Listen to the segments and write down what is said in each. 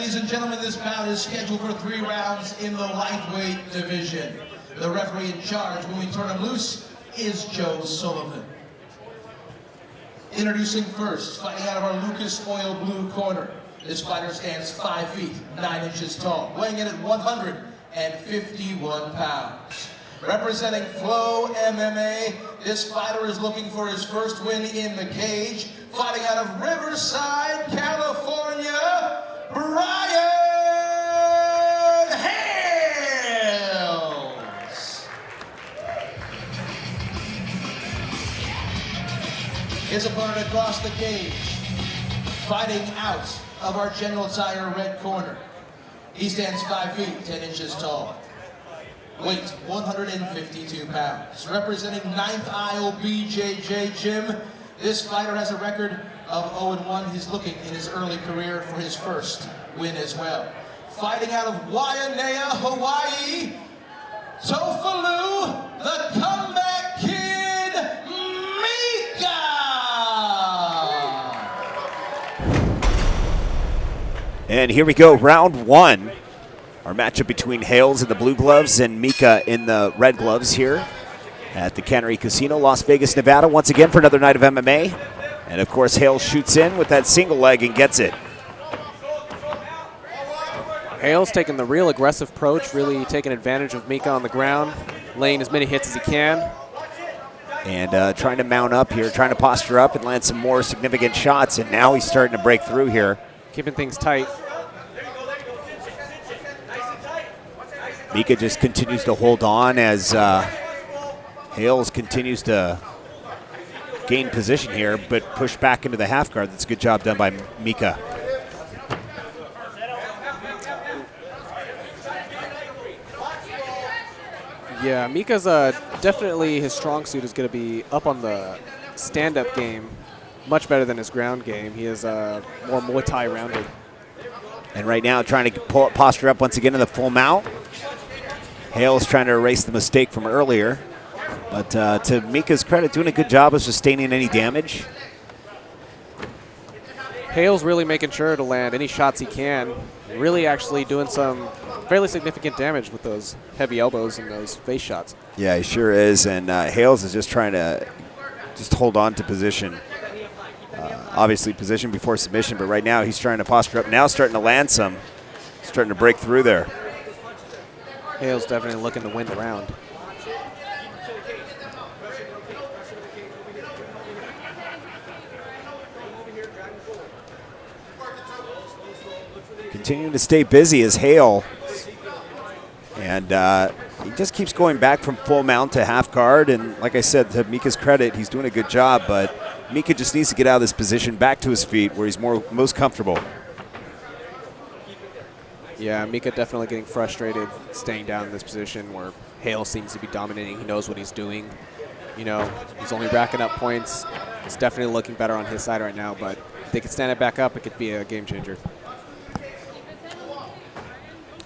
Ladies and gentlemen, this bout is scheduled for 3 rounds in the lightweight division. The referee in charge when we turn him loose is Joe Sullivan. Introducing first, fighting out of our Lucas Oil blue corner. This fighter stands 5 feet, 9 inches tall, weighing in at 151 pounds. Representing Flow MMA, this fighter is looking for his first win in the cage. Fighting out of Riverside, California, Brian Hales. His opponent across the cage, fighting out of our General Tire red corner. He stands 5 feet, 10 inches tall. Weight, 152 pounds. Representing 9th Aisle BJJ Gym, this fighter has a record of 0-1. He's looking in his early career for his first win as well. Fighting out of Waimea, Hawaii, Tofalu, the Comeback Kid, Mika! And here we go, round 1. Our matchup between Hales in the blue gloves and Mika in the red gloves here at the Cannery Casino, Las Vegas, Nevada, once again for another night of MMA. And of course, Hales shoots in with that single leg and gets it. Hales taking the real aggressive approach, really taking advantage of Mika on the ground, laying as many hits as he can. And trying to mount up here, trying to posture up and land some more significant shots. And now he's starting to break through here. Keeping things tight. Mika just continues to hold on as Hales continues to gain position here, but push back into the half guard. That's a good job done by Mika. Yeah, Mika's definitely his strong suit is going to be up on the stand-up game, much better than his ground game. He is more Muay Thai rounded. And right now trying to posture up once again in the full mount. Hales trying to erase the mistake from earlier. But to Mika's credit, doing a good job of sustaining any damage. Hales really making sure to land any shots he can. Really actually doing some fairly significant damage with those heavy elbows and those face shots. Yeah, he sure is. And Hales is just trying to just hold on to position. Obviously position before submission, but right now he's trying to posture up. Now starting to land some. Starting to break through there. Hales definitely looking to win the round. Continuing to stay busy is Hale. And he just keeps going back from full mount to half guard. And like I said, to Mika's credit, he's doing a good job. But Mika just needs to get out of this position back to his feet where he's most comfortable. Yeah, Mika definitely getting frustrated staying down in this position where Hale seems to be dominating. He knows what he's doing. You know, he's only racking up points. It's definitely looking better on his side right now, but if they could stand it back up, it could be a game changer.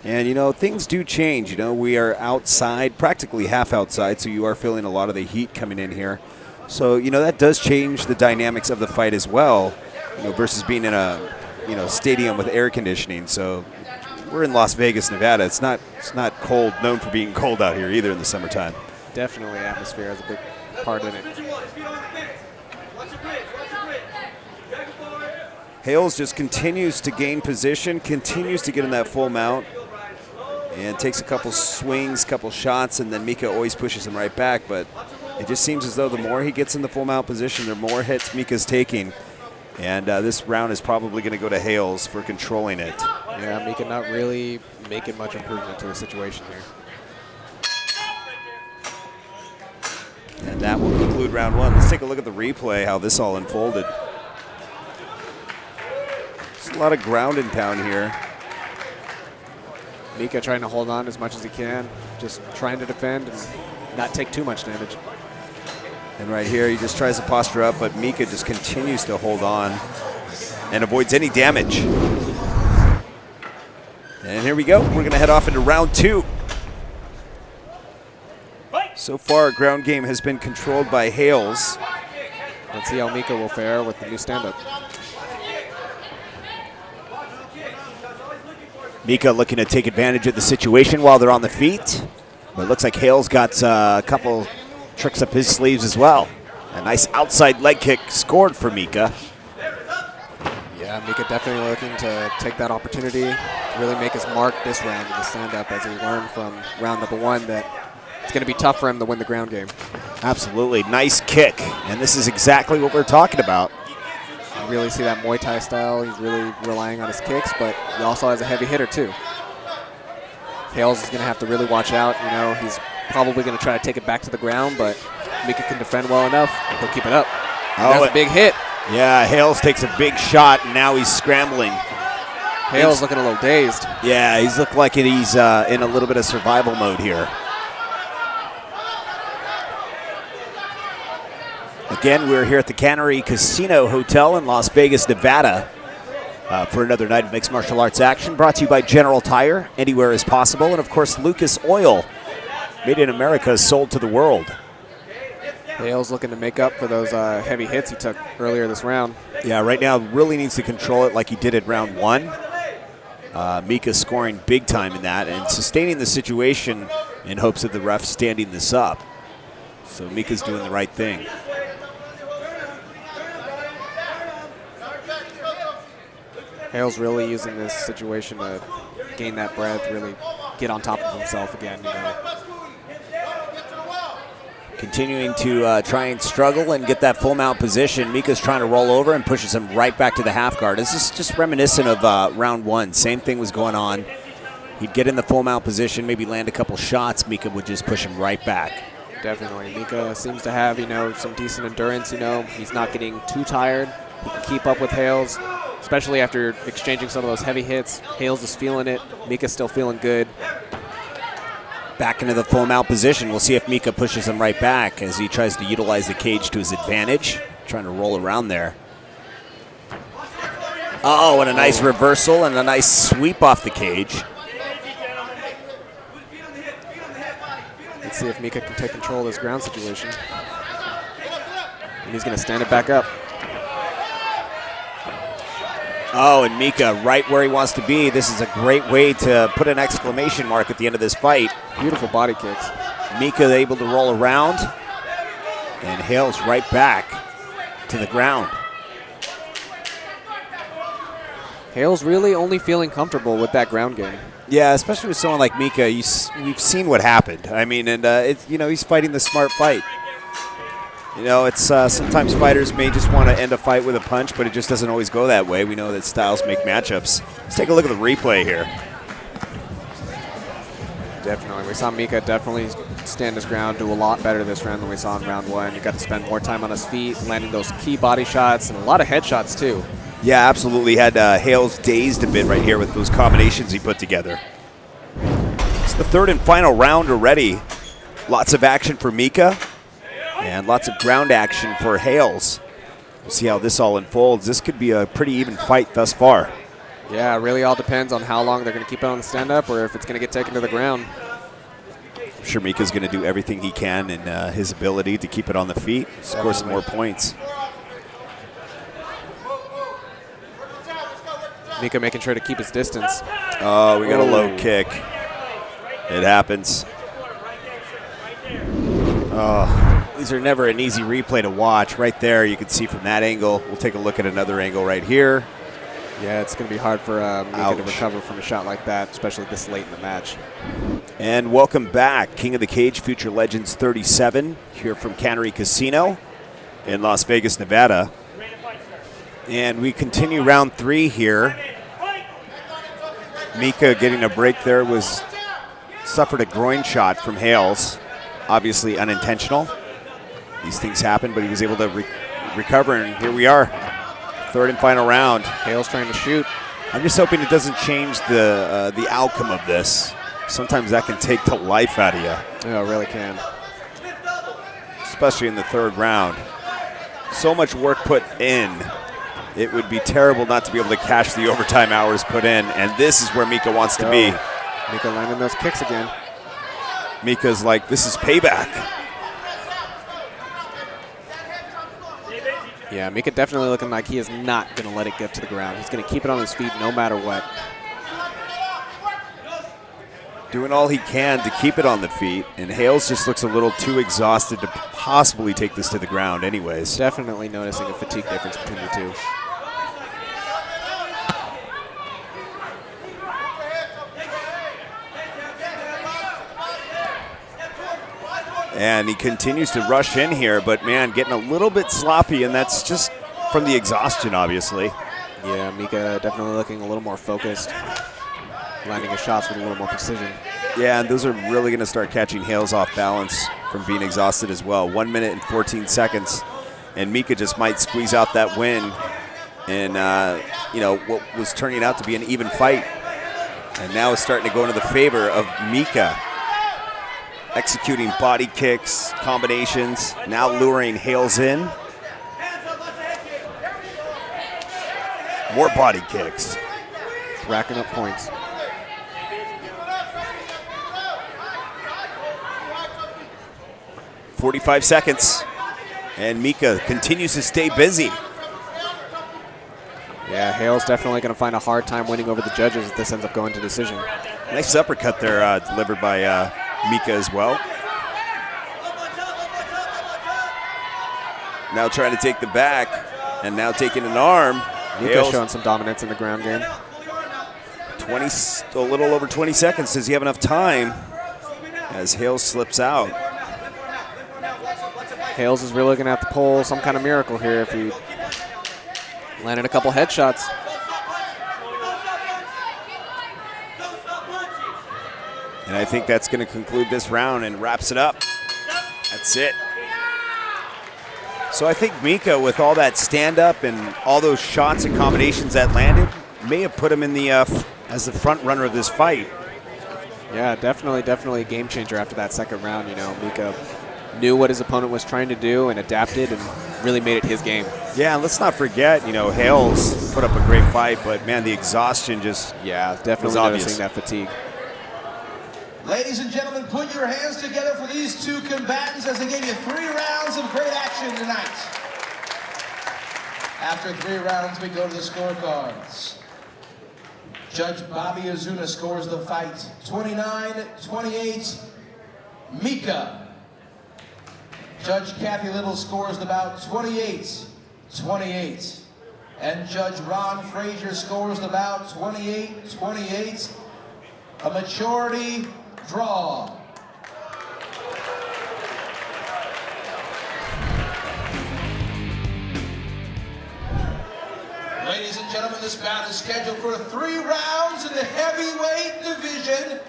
And, you know, things do change. You know, we are outside, practically half outside, so you are feeling a lot of the heat coming in here. So, you know, that does change the dynamics of the fight as well, you know, versus being in a, you know, stadium with air conditioning. So we're in Las Vegas, Nevada. It's not cold, known for being cold out here either in the summertime. Definitely atmosphere has a big part in it. Hales just continues to gain position, continues to get in that full mount, and takes a couple swings, couple shots, and then Mika always pushes him right back. But it just seems as though the more he gets in the full mount position, the more hits Mika's taking. And this round is probably going to go to Hales for controlling it. Yeah, Mika not really making much improvement to the situation here. And that will conclude round 1. Let's take a look at the replay, how this all unfolded. There's a lot of ground and pound here. Mika trying to hold on as much as he can, just trying to defend and not take too much damage. And right here, he just tries to posture up, but Mika just continues to hold on and avoids any damage. And here we go. We're going to head off into round 2. So far, ground game has been controlled by Hales. Let's see how Mika will fare with the new stand-up. Mika looking to take advantage of the situation while they're on the feet. But it looks like Hale's got a couple tricks up his sleeves as well. A nice outside leg kick scored for Mika. Yeah, Mika definitely looking to take that opportunity to really make his mark this round in the stand-up, as he learned from round number 1 that it's going to be tough for him to win the ground game. Absolutely. Nice kick. And this is exactly what we're talking about. You really see that Muay Thai style. He's really relying on his kicks, but he also has a heavy hitter too. Hales is going to have to really watch out. You know, he's probably going to try to take it back to the ground, but Mika can defend well enough. He'll keep it up. That's a big hit. Yeah, Hales takes a big shot, and now he's scrambling. Hales looking a little dazed. Yeah, he's looking like he's in a little bit of survival mode here. Again, we're here at the Cannery Casino Hotel in Las Vegas, Nevada, for another night of mixed martial arts action, brought to you by General Tire, anywhere is possible, and of course Lucas Oil, made in America, sold to the world. Hales looking to make up for those heavy hits he took earlier this round. Yeah, right now really needs to control it like he did in round 1. Mika scoring big time in that and sustaining the situation in hopes of the ref standing this up. So Mika's doing the right thing. Hale's really using this situation to gain that breath, really get on top of himself again. You know. Continuing to try and struggle and get that full mount position. Mika's trying to roll over and pushes him right back to the half guard. This is just reminiscent of round 1. Same thing was going on. He'd get in the full mount position, maybe land a couple shots. Mika would just push him right back. Definitely. Mika seems to have, you know, some decent endurance. You know, he's not getting too tired. He can keep up with Hales, especially after exchanging some of those heavy hits. Hales is feeling it. Mika's still feeling good. Back into the full mount position. We'll see if Mika pushes him right back as he tries to utilize the cage to his advantage. Trying to roll around there. Oh, and a nice reversal and a nice sweep off the cage. Let's see if Mika can take control of this ground situation. And he's going to stand it back up. Oh, and Mika right where he wants to be. This is a great way to put an exclamation mark at the end of this fight. Beautiful body kicks. Mika able to roll around, and Hale's right back to the ground. Hale's really only feeling comfortable with that ground game. Yeah, especially with someone like Mika. We've seen what happened. I mean, and it's, you know, he's fighting the smart fight. You know, it's sometimes fighters may just want to end a fight with a punch, but it just doesn't always go that way. We know that styles make matchups. Let's take a look at the replay here. Definitely. We saw Mika definitely stand his ground, do a lot better this round than we saw in round 1. He got to spend more time on his feet, landing those key body shots, and a lot of headshots too. Yeah, absolutely. Had Hales dazed a bit right here with those combinations he put together. It's the third and final round already. Lots of action for Mika. And lots of ground action for Hales. We'll see how this all unfolds. This could be a pretty even fight thus far. Yeah, it really all depends on how long they're going to keep it on the stand-up or if it's going to get taken to the ground. I'm sure Mika's going to do everything he can in his ability to keep it on the feet, score some more points. Mika making sure to keep his distance. Oh, we got a low kick. It happens. Oh. These are never an easy replay to watch. Right there, you can see from that angle. We'll take a look at another angle right here. Yeah, it's going to be hard for Mika to recover from a shot like that, especially this late in the match. And welcome back, King of the Cage, Future Legends 37, here from Cannery Casino in Las Vegas, Nevada. And we continue round 3 here. Mika getting a break there suffered a groin shot from Hales, obviously unintentional. These things happen, but he was able to recover, and here we are. Third and final round. Hale's trying to shoot. I'm just hoping it doesn't change the outcome of this. Sometimes that can take the life out of you. Yeah, it really can. Especially in the third round. So much work put in. It would be terrible not to be able to cash the overtime hours put in, and this is where Mika wants to be. Mika landing those kicks again. Mika's like, this is payback. Yeah, Mika definitely looking like he is not going to let it get to the ground. He's going to keep it on his feet no matter what. doing all he can to keep it on the feet, and Hales just looks a little too exhausted to possibly take this to the ground anyways. Definitely noticing a fatigue difference between the two. And he continues to rush in here, but man, getting a little bit sloppy, and that's just from the exhaustion, obviously. Yeah, Mika definitely looking a little more focused, landing his shots with a little more precision. Yeah, and those are really going to start catching Hales off balance from being exhausted as well. 1 minute and 14 seconds, and Mika just might squeeze out that win in, you know, what was turning out to be an even fight. And now it's starting to go into the favor of Mika, executing body kicks, combinations, now luring Hales in. More body kicks. Racking up points. .45 seconds, and Mika continues to stay busy. Yeah, Hale's definitely going to find a hard time winning over the judges if this ends up going to decision. Nice uppercut there delivered by Mika as well. Now trying to take the back, and now taking an arm. Mika showing some dominance in the ground game. A little over 20 seconds. Does he have enough time as Hales slips out? Hales is really going to have to pull some kind of miracle here if he landed a couple headshots. And I think that's going to conclude this round and wraps it up. That's it. So I think Mika, with all that stand-up and all those shots and combinations that landed, may have put him in the as the front runner of this fight. Yeah, definitely a game changer after that second round. You know, Mika knew what his opponent was trying to do and adapted and really made it his game. Yeah, and let's not forget, you know, Hales put up a great fight, but man, the exhaustion just definitely noticing that fatigue. Ladies and gentlemen, put your hands together for these two combatants as they gave you 3 rounds of great action tonight. After 3 rounds, we go to the scorecards. Judge Bobby Azuna scores the fight 29-28, Mika. Judge Kathy Little scores the bout 28-28. And Judge Ron Frazier scores the bout 28-28. A majority draw. Ladies and gentlemen, this bout is scheduled for 3 rounds in the heavyweight division.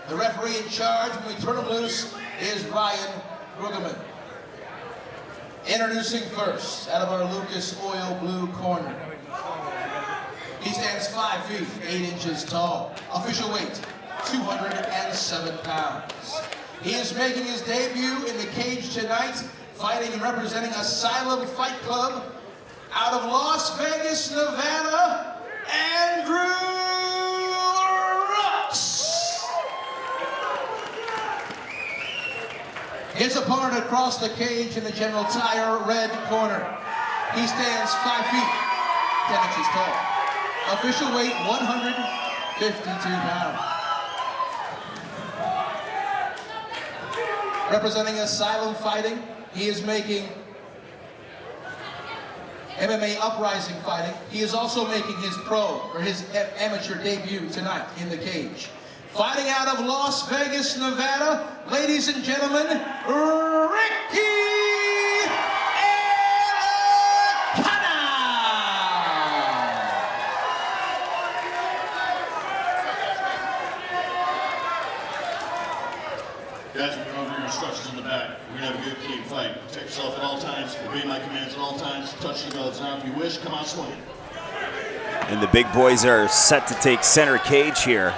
The referee in charge when we turn him loose is Ryan Rugerman. Introducing first, out of our Lucas Oil Blue corner. He stands 5 feet, 8 inches tall. Official weight, 207 pounds. He is making his debut in the cage tonight, fighting and representing Asylum Fight Club out of Las Vegas, Nevada, Andrew Rutz. His opponent across the cage in the General Tire red corner. He stands 5 feet, 10 inches tall. Official weight, 152 pounds. Representing Asylum Fighting, he is making MMA Uprising Fighting. He is also making his his amateur debut tonight in the cage. Fighting out of Las Vegas, Nevada, ladies and gentlemen, Ricky Guys, we're going over your instructions in the back. We're going to have a good, clean fight. Protect yourself at all times. Obey my commands at all times. Touch the gloves. Now, if you wish, come out swinging. And the big boys are set to take center cage here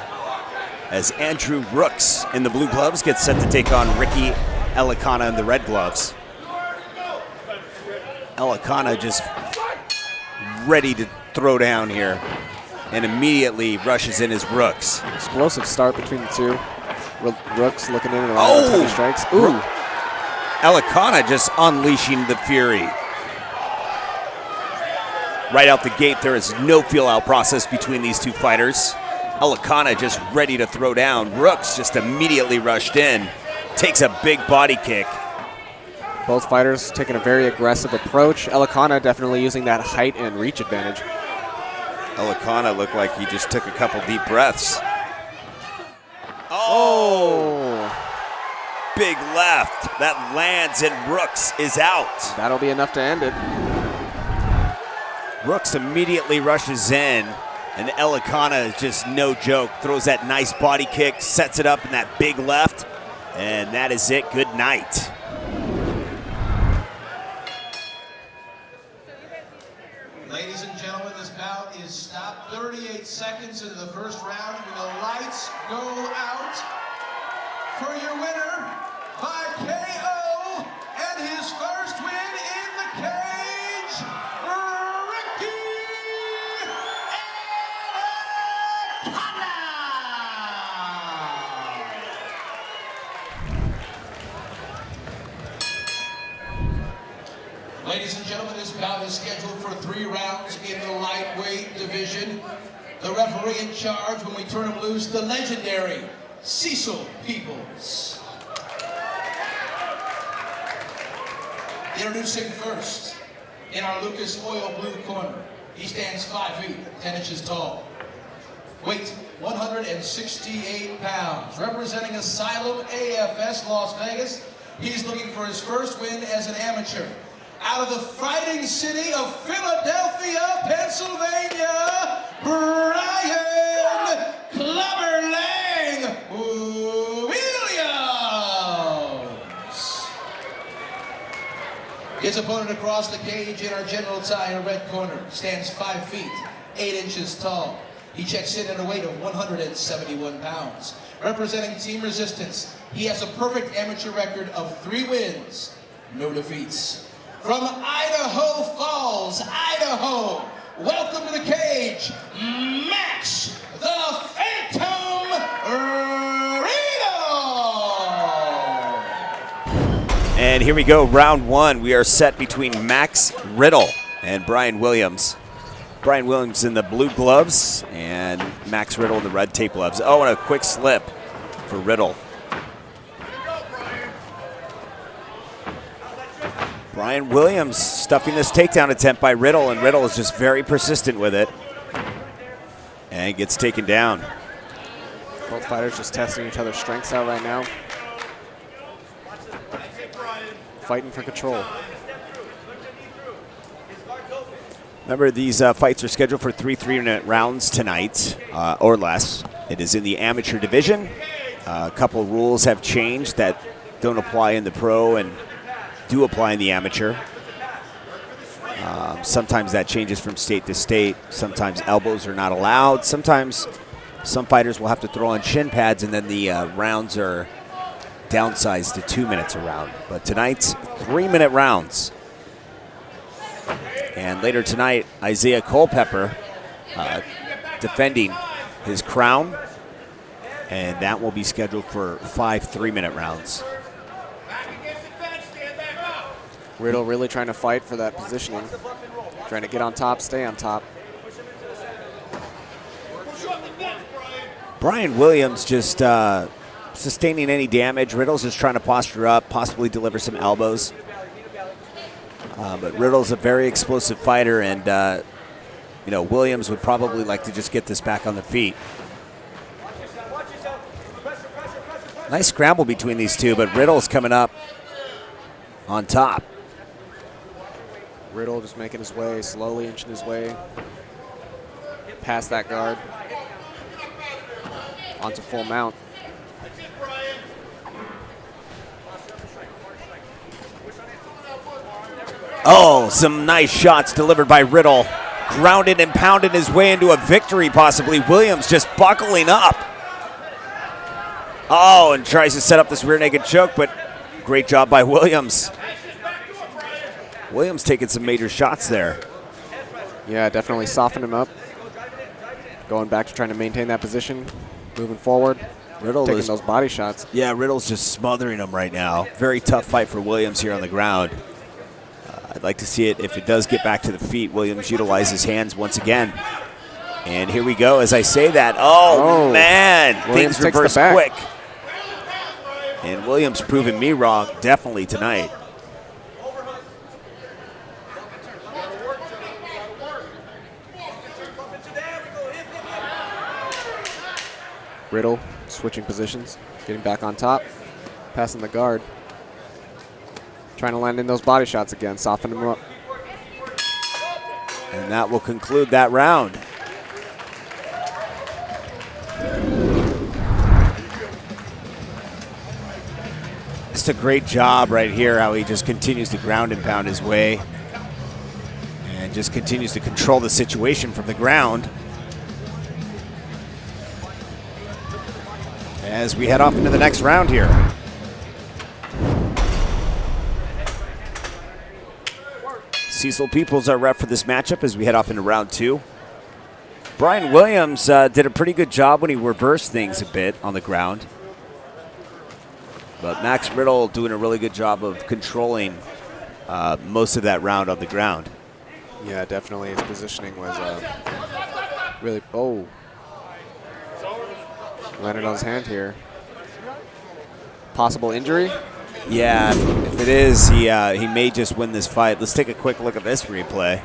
as Andrew Rooks in the blue gloves gets set to take on Ricky Elikana in the red gloves. Elikana just ready to throw down here and immediately rushes in his Rooks. Explosive start between the two. Rooks looking in and around heavy strikes. Ooh. Elikana just unleashing the fury. Right out the gate, there is no feel-out process between these two fighters. Elikana just ready to throw down. Rooks just immediately rushed in. Takes a big body kick. Both fighters taking a very aggressive approach. Elikana definitely using that height and reach advantage. Elikana looked like he just took a couple deep breaths. Oh! Big left. That lands and Rooks is out. That'll be enough to end it. Rooks immediately rushes in, and Elikana is just no joke. Throws that nice body kick, sets it up in that big left, and that is it. Good night. Ladies and gentlemen, this bout is stopped 38 seconds into the first round, and the lights go out for your winner by KO and his first win in the cage, Ricky Elikana. Ladies and gentlemen, this bout is scheduled for 3 rounds in the lightweight division. The referee in charge when we turn him loose, the legendary Cecil Peoples. Introducing first, in our Lucas Oil blue corner, he stands 5 feet, 10 inches tall. Weight 168 pounds, representing Asylum AFS Las Vegas. He's looking for his first win as an amateur. Out of the fighting city of Philadelphia, Pennsylvania, Brian Clubberlang Williams. His opponent across the cage in our General Tire red corner stands 5 feet, 8 inches tall. He checks in at a weight of 171 pounds. Representing Team Resistance, he has a perfect amateur record of 3 wins, no defeats. From Idaho Falls, Idaho, welcome to the cage, Max the Phantom Riddle. And here we go, round 1. We are set between Max Riddle and Brian Williams. Brian Williams in the blue gloves and Max Riddle in the red tape gloves. Oh, and a quick slip for Riddle. Brian Williams stuffing this takedown attempt by Riddle, and Riddle is just very persistent with it. And gets taken down. Both fighters just testing each other's strengths out right now. Fighting for control. Remember, these fights are scheduled for 3 3-minute rounds tonight, or less. It is in the amateur division. A couple rules have changed that don't apply in the pro and do apply in the amateur. Sometimes that changes from state to state. Sometimes elbows are not allowed. Sometimes some fighters will have to throw on shin pads, and then the rounds are downsized to 2 minutes a round. But tonight's 3-minute rounds. And later tonight, Isaiah Culpepper defending his crown, and that will be scheduled for 5 3-minute rounds. Riddle really trying to fight for that positioning. Trying to get on top, stay on top. Brian Williams just sustaining any damage. Riddle's just trying to posture up, possibly deliver some elbows. But Riddle's a very explosive fighter, and Williams would probably like to just get this back on the feet. Nice scramble between these two, but Riddle's coming up on top. Riddle just making his way, slowly inching his way past that guard onto full mount. Oh, some nice shots delivered by Riddle. Grounded and pounded his way into a victory, possibly. Williams just buckling up. Oh, and tries to set up this rear naked choke, but great job by Williams. Williams taking some major shots there. Yeah, definitely softened him up. Going back to trying to maintain that position, moving forward. Riddle taking those body shots. Yeah, Riddle's just smothering him right now. Very tough fight for Williams here on the ground. I'd like to see it, if it does get back to the feet, Williams utilize his hands once again. And here we go as I say that. Oh, man. Williams Things reverse quick. And Williams proving me wrong definitely tonight. Riddle switching positions, getting back on top, passing the guard. Trying to land in those body shots again, soften him up. And that will conclude that round. Just a great job right here, how he just continues to ground and pound his way and just continues to control the situation from the ground. As we head off into the next round here. Cecil Peoples, our ref for this matchup as we head off into round 2. Brian Williams did a pretty good job when he reversed things a bit on the ground. But Max Riddle doing a really good job of controlling most of that round on the ground. Yeah, definitely his positioning was really, oh. Landed on his hand here. Possible injury? Yeah, if it is, he may just win this fight. Let's take a quick look at this replay.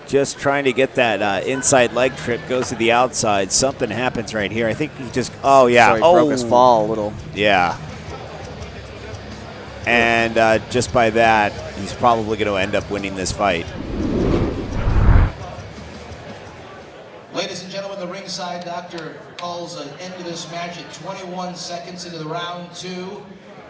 Just trying to get that inside leg trip, goes to the outside. Something happens right here. I think he just, oh yeah. So he broke his fall a little. Yeah. And just by that, he's probably going to end up winning this fight. Ladies and gentlemen, the ringside doctor calls an end to this match at 21 seconds into the round 2.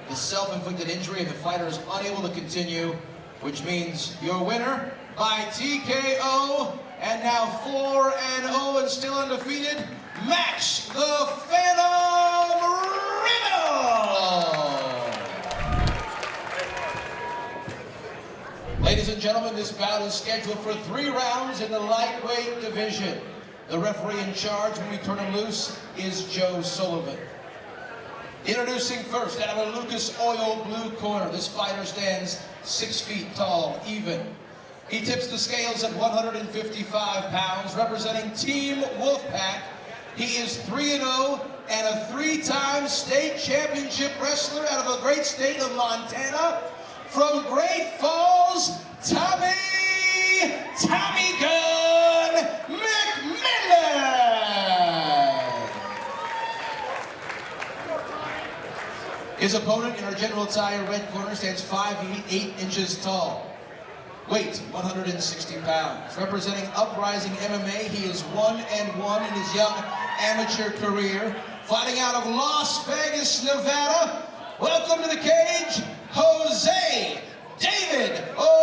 The self-inflicted injury and the fighter is unable to continue, which means your winner by TKO, and now 4-0 and still undefeated, Max the Phantom Riddle. Ladies and gentlemen, this bout is scheduled for 3 rounds in the lightweight division. The referee in charge when we turn him loose is Joe Sullivan. Introducing first, out of a Lucas Oil blue corner, this fighter stands 6 feet tall, even. He tips the scales at 155 pounds, representing Team Wolfpack. He is 3-0 and a 3-time state championship wrestler out of the great state of Montana. From Great Falls, Tommy Gun McMillan. His opponent in our general tire red corner stands 5 feet 8 inches tall. Weight 160 pounds. Representing Uprising MMA, he is 1-1 in his young amateur career. Fighting out of Las Vegas, Nevada. Welcome to the cage, Jose David Orozco.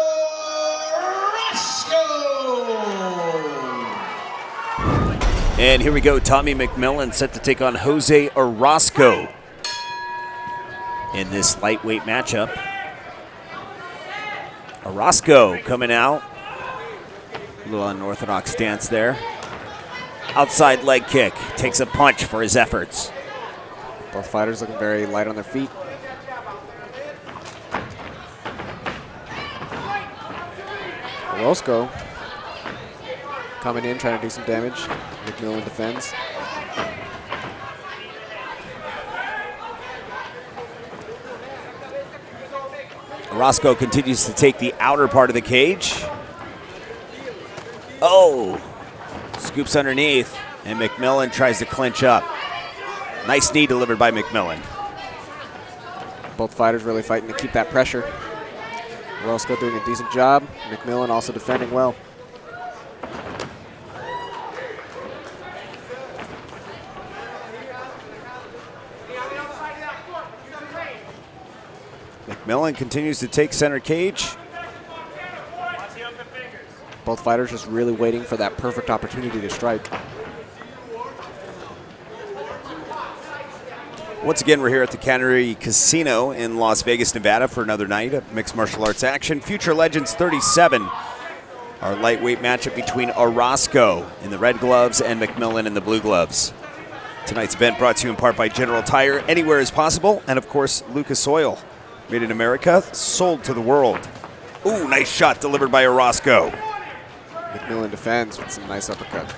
And here we go, Tommy McMillan set to take on Jose Orozco in this lightweight matchup. Orozco coming out. A little unorthodox stance there. Outside leg kick. Takes a punch for his efforts. Both fighters looking very light on their feet. Orozco coming in, trying to do some damage. McMillan defends. Orozco continues to take the outer part of the cage. Oh, scoops underneath, and McMillan tries to clinch up. Nice knee delivered by McMillan. Both fighters really fighting to keep that pressure. Orozco doing a decent job. McMillan also defending well. McMillan continues to take center cage. Both fighters just really waiting for that perfect opportunity to strike. Once again, we're here at the Cannery Casino in Las Vegas, Nevada for another night of mixed martial arts action. Future Legends 37, our lightweight matchup between Orozco in the red gloves and McMillan in the blue gloves. Tonight's event brought to you in part by General Tire, anywhere is possible, and of course, Lucas Oil. Made in America, sold to the world. Ooh, nice shot delivered by Orozco. McMillan defends with some nice uppercut.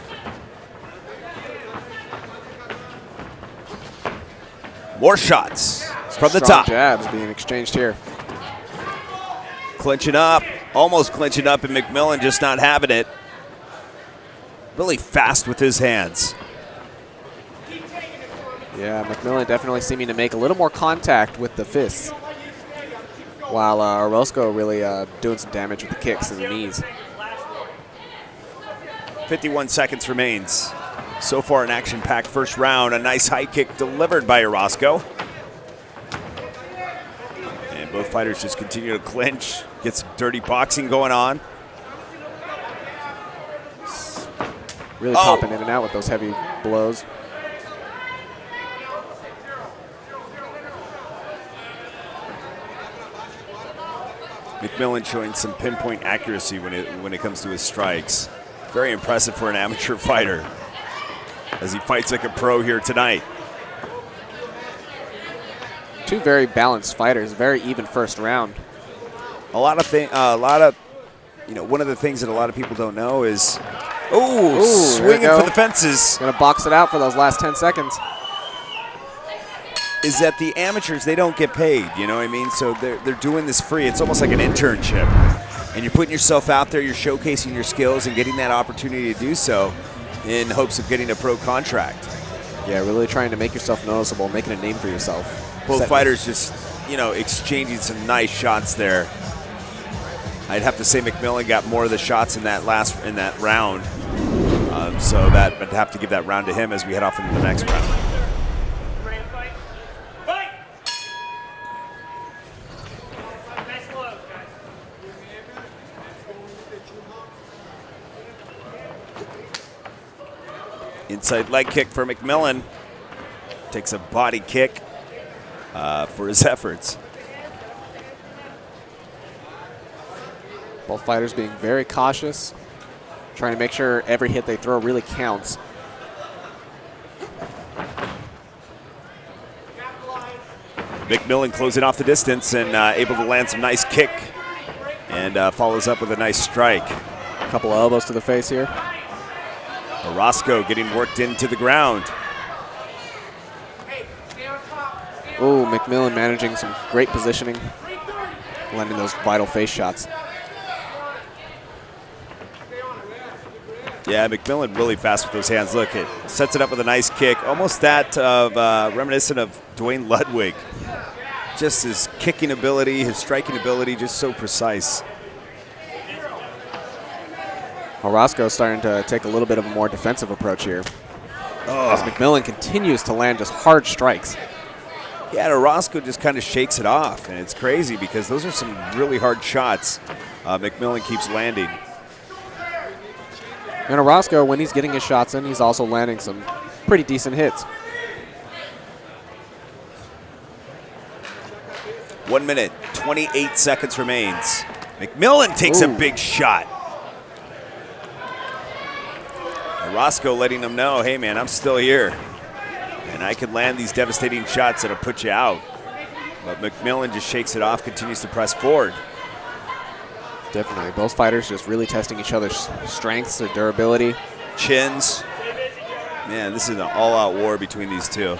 More shots from the Strong top. Jabs being exchanged here. Clinching up, almost clinching up, and McMillan just not having it. Really fast with his hands. Yeah, McMillan definitely seeming to make a little more contact with the fists, while Orozco really doing some damage with the kicks and the knees. 51 seconds remains. So far an action-packed first round. A nice high kick delivered by Orozco. And both fighters just continue to clinch, get some dirty boxing going on. Really popping in and out with those heavy blows. McMillan showing some pinpoint accuracy when it comes to his strikes. Very impressive for an amateur fighter as he fights like a pro here tonight. Two very balanced fighters, very even first round. One of the things that a lot of people don't know is, swinging for the fences. Gonna box it out for those last 10 seconds. Is that the amateurs, they don't get paid, you know what I mean? So they're doing this free. It's almost like an internship. And you're putting yourself out there, you're showcasing your skills and getting that opportunity to do so in hopes of getting a pro contract. Yeah, really trying to make yourself noticeable, making a name for yourself. Both fighters just, exchanging some nice shots there. I'd have to say McMillan got more of the shots in that round. So that I'd have to give that round to him as we head off into the next round. Inside leg kick for McMillan. Takes a body kick for his efforts. Both fighters being very cautious, trying to make sure every hit they throw really counts. McMillan closing off the distance and able to land some nice kick and follows up with a nice strike. A couple of elbows to the face here. Orozco getting worked into the ground. Oh, McMillan managing some great positioning, landing those vital face shots. Yeah, McMillan really fast with those hands. Look, it sets it up with a nice kick, almost that of reminiscent of Dwayne Ludwig. Just his kicking ability, his striking ability, just so precise. Orozco starting to take a little bit of a more defensive approach here. As McMillan continues to land just hard strikes. Yeah, and Orozco just kind of shakes it off, and it's crazy because those are some really hard shots McMillan keeps landing. And Orozco, when he's getting his shots in, he's also landing some pretty decent hits. 1 minute, 28 seconds remains. McMillan takes a big shot. Orozco letting him know, hey man, I'm still here. And I can land these devastating shots that'll put you out. But McMillan just shakes it off, continues to press forward. Definitely. Both fighters just really testing each other's strengths, their durability. Chins. Man, this is an all-out war between these two.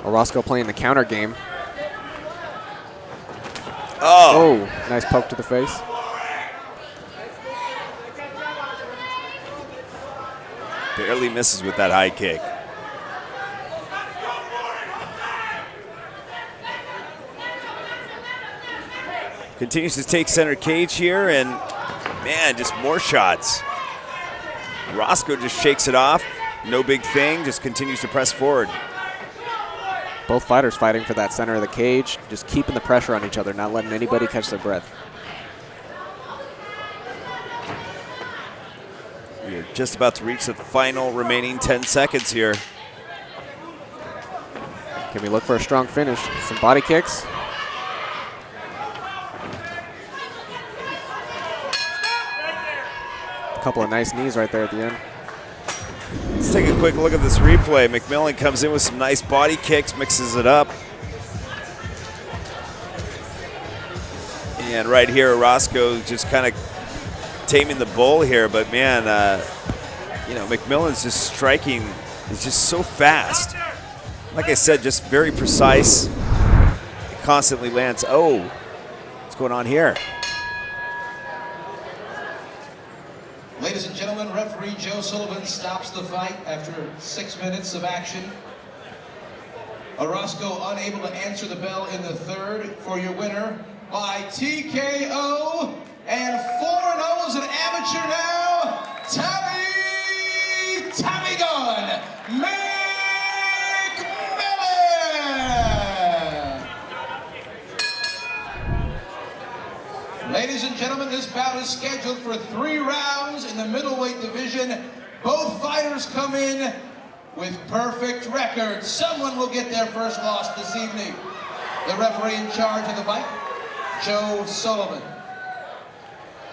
Orozco playing the counter game. Oh, nice poke to the face. barely misses with that high kick. Continues to take center cage here, and man, just more shots. Orozco just shakes it off. No big thing, just continues to press forward. Both fighters fighting for that center of the cage, just keeping the pressure on each other, not letting anybody catch their breath. We are just about to reach the final remaining 10 seconds here. Can we look for a strong finish? Some body kicks. A couple of nice knees right there at the end. Let's take a quick look at this replay. McMillan comes in with some nice body kicks, mixes it up. And right here, Orozco just kind of taming the bull here. But man, you know, McMillan's just striking. He's just so fast. Like I said, just very precise. It constantly lands. Oh, what's going on here? Ladies and gentlemen, referee Joe Sullivan stops the fight after 6 minutes of action. Orozco unable to answer the bell in the third for your winner by TKO, and 4-0 as an amateur now, Tommy Gunn McMillan. Ladies and gentlemen, this bout is scheduled for 3 rounds in the middleweight division. Both fighters come in with perfect records. Someone will get their first loss this evening. The referee in charge of the fight, Joe Sullivan.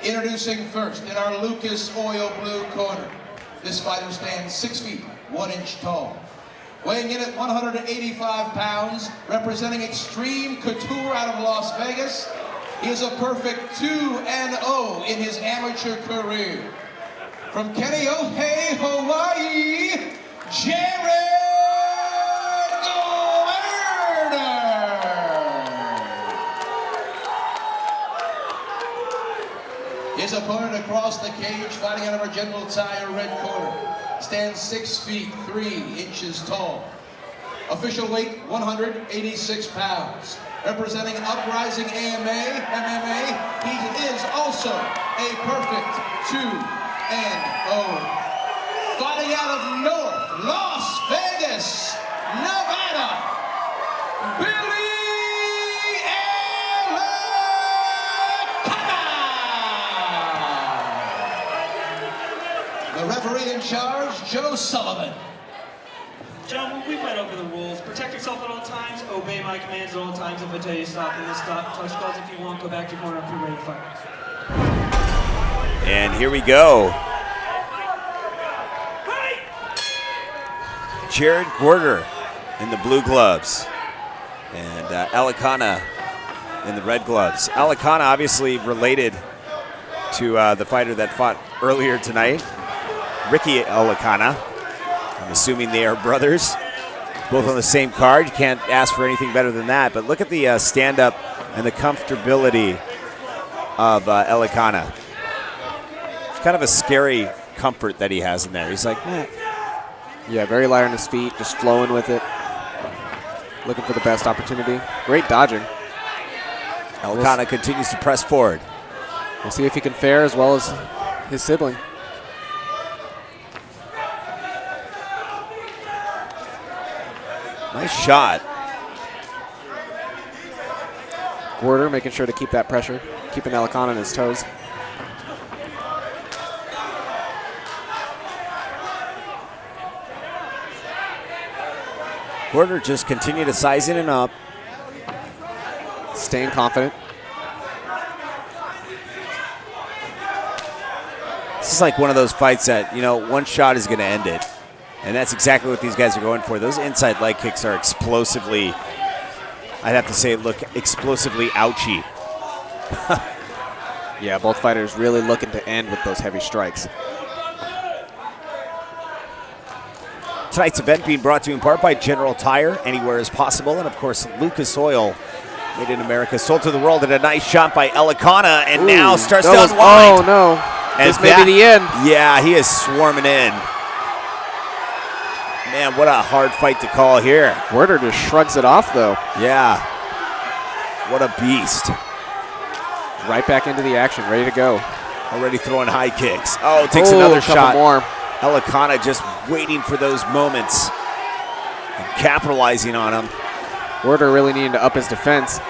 Introducing first in our Lucas Oil Blue corner. This fighter stands 6 feet, 1 inch tall. Weighing in at 185 pounds, representing Extreme Couture out of Las Vegas. He is a perfect 2-0 in his amateur career. From Kaneohe, Hawaii, Jared His opponent across the cage, fighting out of our General Tire red corner, stands 6 feet 3 inches tall. Official weight 186 pounds. Representing Uprising MMA, he is also a perfect 2-0. Fighting out of North Las Vegas, Nevada, Billy the referee in charge, Joe Sullivan. Gentlemen, we went over the rules. Protect yourself at all times. Obey my commands at all times. If I tell you to stop, then stop. Touch calls if you want. Go back to your corner if you're ready to fight. And here we go. Jared Gorder in the blue gloves. And Alicana in the red gloves. Alicana obviously related to the fighter that fought earlier tonight, Ricky Alicana. I'm assuming they are brothers, both on the same card. You can't ask for anything better than that. But look at the stand-up and the comfortability of Alicana. It's kind of a scary comfort that he has in there. He's like, man. Yeah, very light on his feet, just flowing with it. Looking for the best opportunity. Great dodging. Alicana continues to press forward. We'll see if he can fare as well as his sibling. Nice shot. Gorder making sure to keep that pressure, keeping Alicana on his toes. Gorder just continue to size in and up. Staying confident. This is like one of those fights that, you know, one shot is going to end it. And that's exactly what these guys are going for. Those inside leg kicks are explosively, I'd have to say, look explosively ouchy. Yeah, both fighters really looking to end with those heavy strikes. Tonight's event being brought to you in part by General Tire, anywhere is possible. And, of course, Lucas Oil, made in America, sold to the world. And a nice shot by Alicana, and now starts to unwind. Oh, no. This may be the end. Yeah, he is swarming in. Man, what a hard fight to call here. Gorder just shrugs it off, though. Yeah. What a beast. Right back into the action, ready to go. Already throwing high kicks. Oh, takes another shot. More. Alicana just waiting for those moments and capitalizing on them. Gorder really needing to up his defense.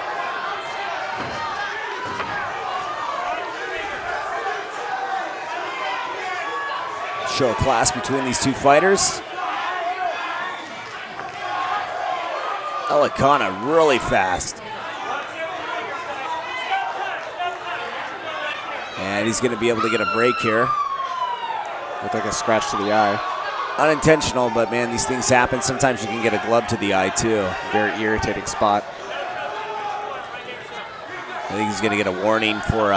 Show of class between these two fighters. Alicana really fast. And he's going to be able to get a break here. Looked like a scratch to the eye. Unintentional, but man, these things happen. Sometimes you can get a glove to the eye too. Very irritating spot. I think he's gonna get a warning for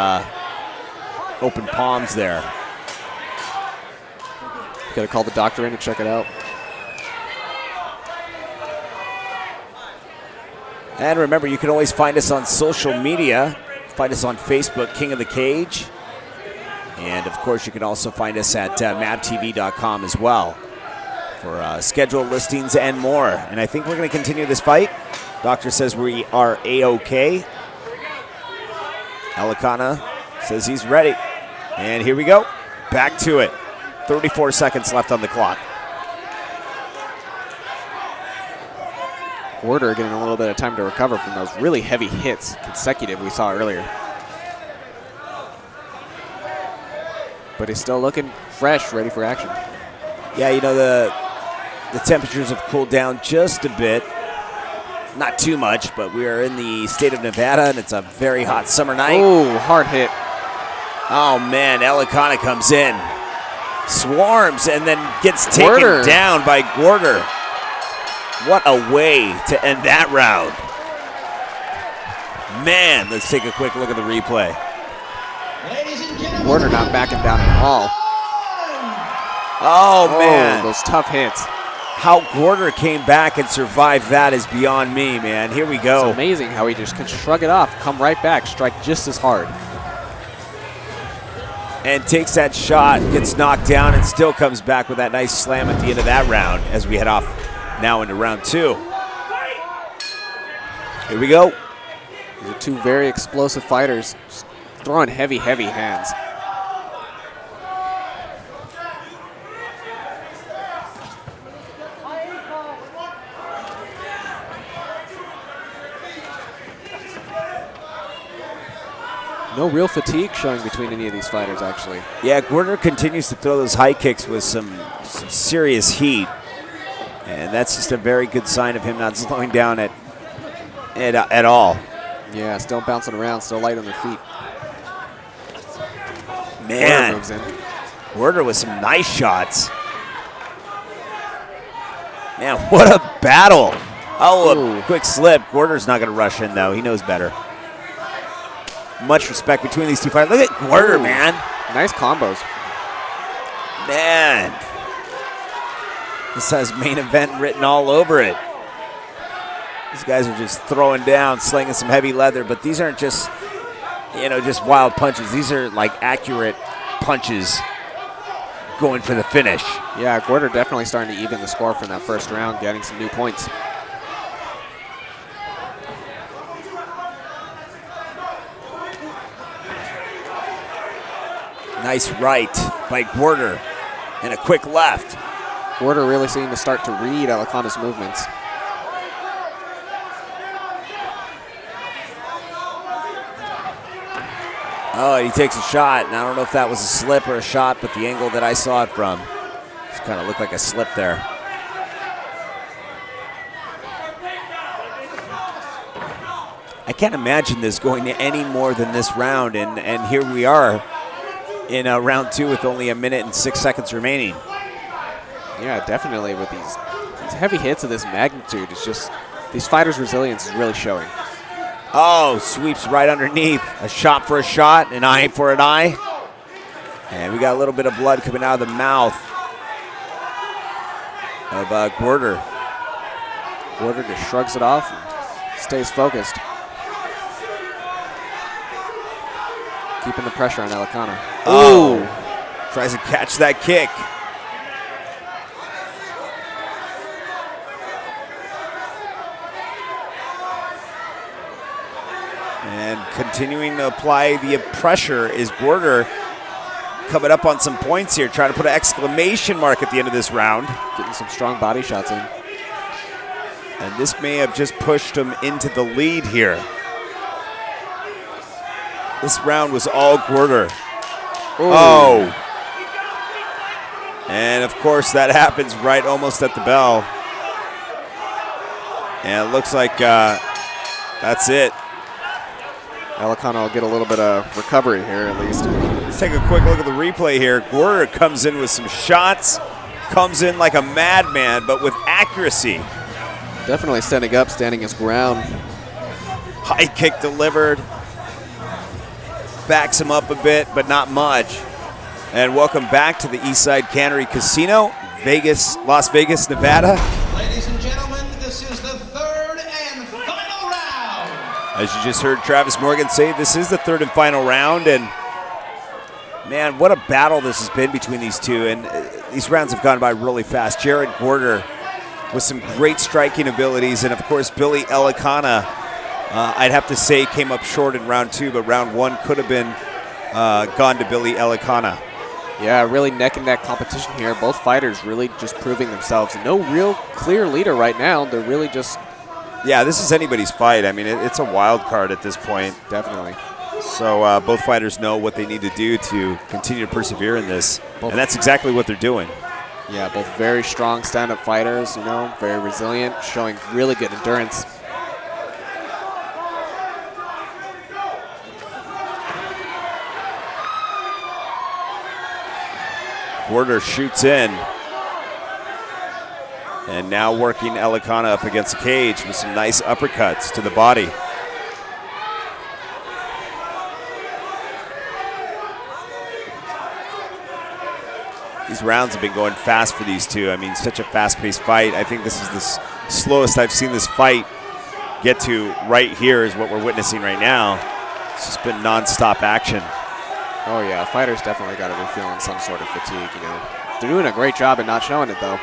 open palms there. Got to call the doctor in to check it out. And remember, you can always find us on social media. Find us on Facebook, King of the Cage. And of course, you can also find us at mavtv.com as well for schedule listings and more. And I think we're going to continue this fight. Doctor says we are A-OK. Alicana says he's ready. And here we go. Back to it. 34 seconds left on the clock. Gorder getting a little bit of time to recover from those really heavy hits consecutive we saw earlier. But he's still looking fresh, ready for action. Yeah, you know, the temperatures have cooled down just a bit. Not too much, but we are in the state of Nevada, and it's a very hot summer night. Oh, hard hit. Oh, man, Alicana comes in. Swarms, and then gets taken down by Gorder. What a way to end that round. Man, let's take a quick look at the replay. Gorder not backing down at all. Oh, man. Those tough hits. How Gorder came back and survived that is beyond me, man. Here we go. It's amazing how he just can shrug it off, come right back, strike just as hard. And takes that shot, gets knocked down, and still comes back with that nice slam at the end of that round as we head off now into round two. Here we go. These are two very explosive fighters, just throwing heavy, heavy hands. No real fatigue showing between any of these fighters, actually. Yeah, Gorder continues to throw those high kicks with some serious heat. And that's just a very good sign of him not slowing down at all. Yeah, still bouncing around, still light on their feet. Man, Gorder moves in. Gorder with some nice shots. Man, what a battle. Oh, a quick slip. Gorder's not going to rush in, though. He knows better. Much respect between these two fighters. Look at Gorder, man. Nice combos. Man. This has main event written all over it. These guys are just throwing down, slinging some heavy leather, but these aren't just, you know, just wild punches. These are like accurate punches going for the finish. Yeah, Gorder definitely starting to even the score from that first round, getting some new points. Nice right by Gorder and a quick left. Gorder really seeming to start to read Alicana's movements. Oh, he takes a shot, and I don't know if that was a slip or a shot, but the angle that I saw it from just kind of looked like a slip there. I can't imagine this going to any more than this round, and here we are in round two with only 1 minute and 6 seconds remaining. Yeah, definitely with these heavy hits of this magnitude, it's just, these fighters' resilience is really showing. Oh, sweeps right underneath. A shot for a shot, an eye for an eye. And we got a little bit of blood coming out of the mouth of Gorder. Gorder just shrugs it off and stays focused. Keeping the pressure on Alicana. Oh, tries to catch that kick. And continuing to apply the pressure is Gorder, coming up on some points here, trying to put an exclamation mark at the end of this round. Getting some strong body shots in. And this may have just pushed him into the lead here. This round was all Gorder. Ooh. Oh. And of course that happens right almost at the bell. And it looks like that's it. Alicana will get a little bit of recovery here at least. Let's take a quick look at the replay here. Gorder comes in with some shots. comes in like a madman, but with accuracy. Definitely standing up, standing his ground. High kick delivered. Backs him up a bit, but not much. And welcome back to the Eastside Cannery Casino, Las Vegas, Nevada. Ladies and gentlemen, this is the third and final round. As you just heard Travis Morgan say, this is the third and final round, and man, what a battle this has been between these two, and these rounds have gone by really fast. Jared Gorder with some great striking abilities, and of course Billy Elikana, I'd have to say, came up short in round 2, but round 1 could have been gone to Billy Elikana. Yeah, really neck and neck competition here. Both fighters really just proving themselves. No real clear leader right now. They're really just... Yeah, this is anybody's fight. I mean, it's a wild card at this point. Definitely. So both fighters know what they need to do to continue to persevere in this, and that's exactly what they're doing. Yeah, both very strong stand-up fighters, you know, very resilient, showing really good endurance. Gorder shoots in. And now working Elikana up against the cage with some nice uppercuts to the body. These rounds have been going fast for these two. I mean, such a fast-paced fight. I think this is the slowest I've seen this fight get to right here is what we're witnessing right now. It's just been non-stop action. Oh yeah, fighters definitely got to be feeling some sort of fatigue, you know. They're doing a great job at not showing it though.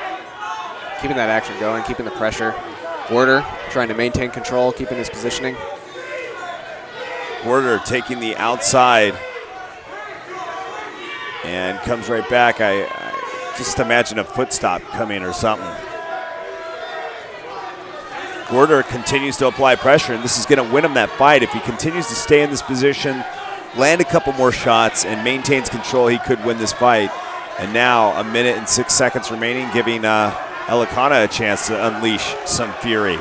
Keeping that action going, keeping the pressure. Gorder trying to maintain control, keeping his positioning. Gorder taking the outside and comes right back. I just imagine a foot stop coming or something. Gorder continues to apply pressure, and this is going to win him that fight. If he continues to stay in this position, land a couple more shots, and maintains control, he could win this fight. And now, 1 minute and 6 seconds remaining, giving Elikana a chance to unleash some fury.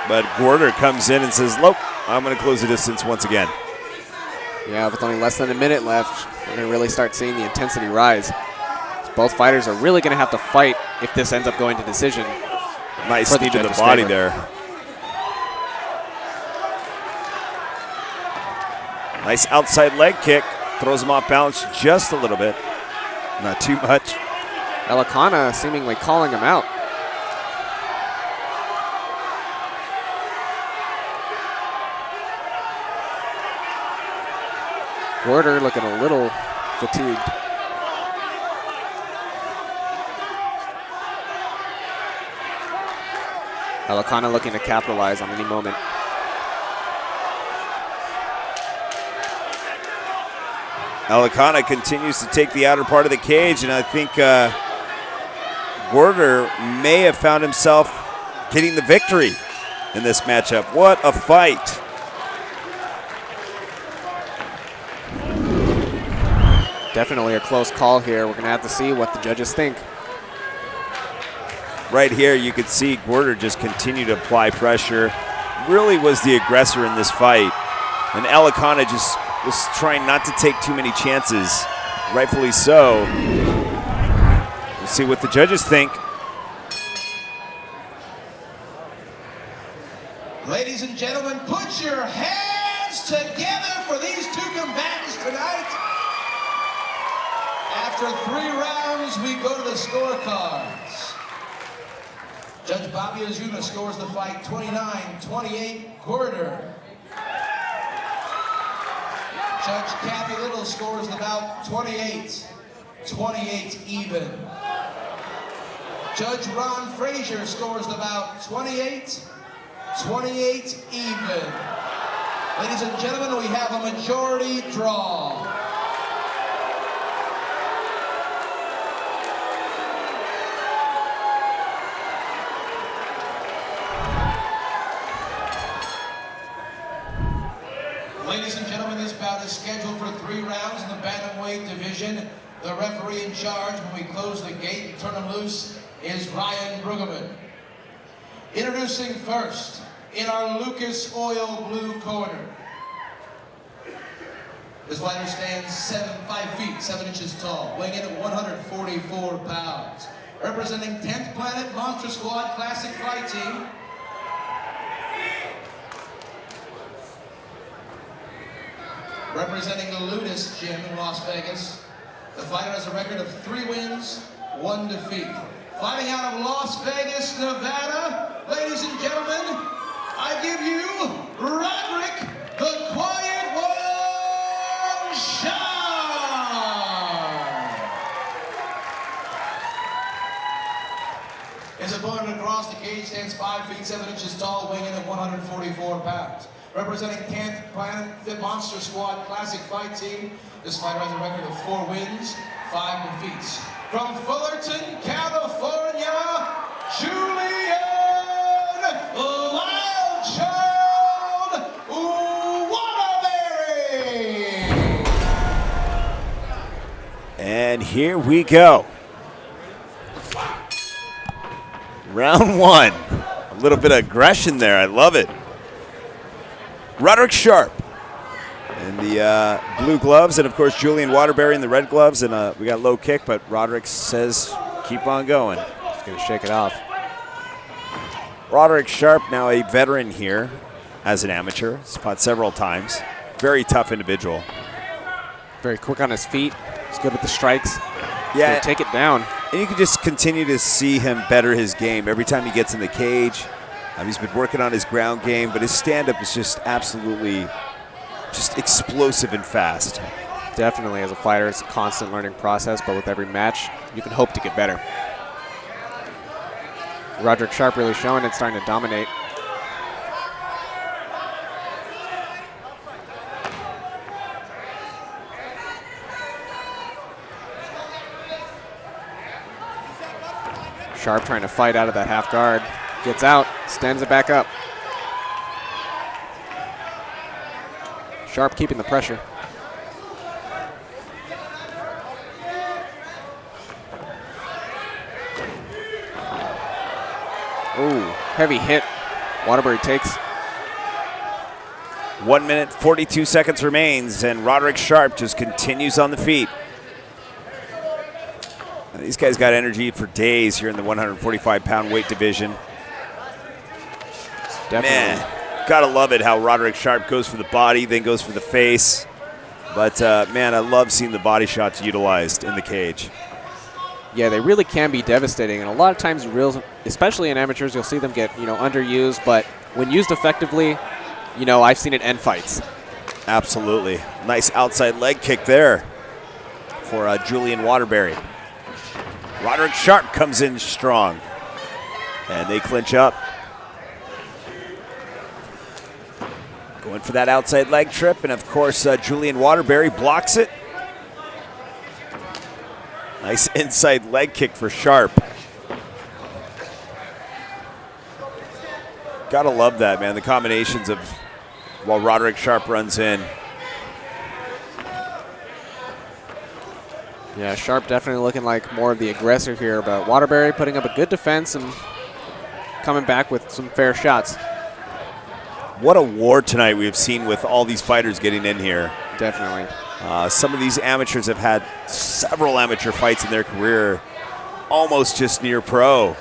But Gorder comes in and says, "Nope, I'm going to close the distance once again." Yeah, with only less than a minute left, we're going to really start seeing the intensity rise. Both fighters are really going to have to fight if this ends up going to decision. Nice knee to the body there. Nice outside leg kick. Throws him off balance just a little bit. Not too much. Elikana seemingly calling him out. Gorder looking a little fatigued. Elikana looking to capitalize on any moment. Elikana continues to take the outer part of the cage, and I think Gorder may have found himself getting the victory in this matchup. What a fight. Definitely a close call here. We're going to have to see what the judges think. Right here, you could see Gorder just continue to apply pressure. Really was the aggressor in this fight. And Elikana just was trying not to take too many chances. Rightfully so. We'll see what the judges think. Ladies and gentlemen, put your hands together for these two combatants tonight. After 3 rounds, we go to the scorecards. Judge Bobby Ozuna scores the fight 29-28 Gorder. Judge Kathy Little scores the bout 28 even. Judge Ron Frazier scores the bout 28 even. Ladies and gentlemen, we have a majority draw. Ladies and gentlemen, this bout is scheduled for 3 rounds in the bantamweight division. The referee in charge when we close the gate and turn them loose is Ryan Brueggemann. Introducing first, in our Lucas Oil blue corner, This fighter stands 5 feet, 7 inches tall, weighing in at 144 pounds. Representing 10th Planet Monster Squad Classic Fight Team. Representing the Ludus Gym in Las Vegas. The fighter has a record of 3 wins, 1 defeat. Fighting out of Las Vegas, Nevada, ladies and gentlemen, I give you Roderick, the Quiet One Sharpe. His opponent across the cage stands 5 feet 7 inches tall, weighing in at 144 pounds. Representing 10th Planet Monster Squad Classic Fight Team, this fighter has a record of 4 wins, 5 defeats. From Fullerton, California, Julian Waterbury. And here we go. Round 1. A little bit of aggression there. I love it. Roderick Sharpe in the blue gloves, and of course Julian Waterbury in the red gloves, and we got low kick, but Roderick says keep on going. He's going to shake it off. Roderick Sharpe, now a veteran here as an amateur, he's fought several times. Very tough individual. Very quick on his feet. He's good with the strikes. Yeah, take it down. And you can just continue to see him better his game every time he gets in the cage. He's been working on his ground game, but his stand-up is just absolutely just explosive and fast. Definitely, as a fighter, it's a constant learning process, but with every match, you can hope to get better. Roderick Sharpe really showing it, starting to dominate. Sharpe trying to fight out of that half guard. Gets out, stands it back up. Sharpe keeping the pressure. Ooh, heavy hit. Waterbury takes. 1 minute, 42 seconds remains, and Roderick Sharpe just continues on the feet. These guys got energy for days here in the 145-pound weight division. Definitely. Man, gotta love it how Roderick Sharpe goes for the body, then goes for the face. But, man, I love seeing the body shots utilized in the cage. Yeah, they really can be devastating. And a lot of times, especially in amateurs, you'll see them get, underused. But when used effectively, I've seen it end fights. Absolutely. Nice outside leg kick there for Julian Waterbury. Roderick Sharpe comes in strong. And they clinch up. Going for that outside leg trip, and of course Julian Waterbury blocks it. Nice inside leg kick for Sharpe. Gotta love that, man. The combinations of while Roderick Sharpe runs in. Yeah, Sharpe definitely looking like more of the aggressor here, but Waterbury putting up a good defense and coming back with some fair shots. What a war tonight we've seen with all these fighters getting in here. Definitely. Some of these amateurs have had several amateur fights in their career, almost just near pro.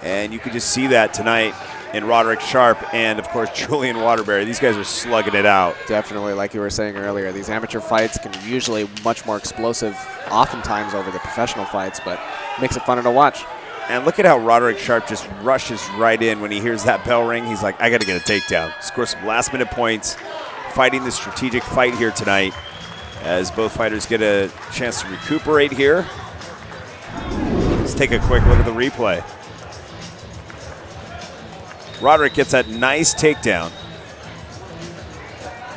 And you can just see that tonight in Roderick Sharpe and, of course, Julian Waterbury. These guys are slugging it out. Definitely, like you were saying earlier, these amateur fights can usually much more explosive oftentimes over the professional fights, but makes it funner to watch. And look at how Roderick Sharpe just rushes right in when he hears that bell ring. He's like, I got to get a takedown. Score some last-minute points, fighting the strategic fight here tonight as both fighters get a chance to recuperate here. Let's take a quick look at the replay. Roderick gets that nice takedown.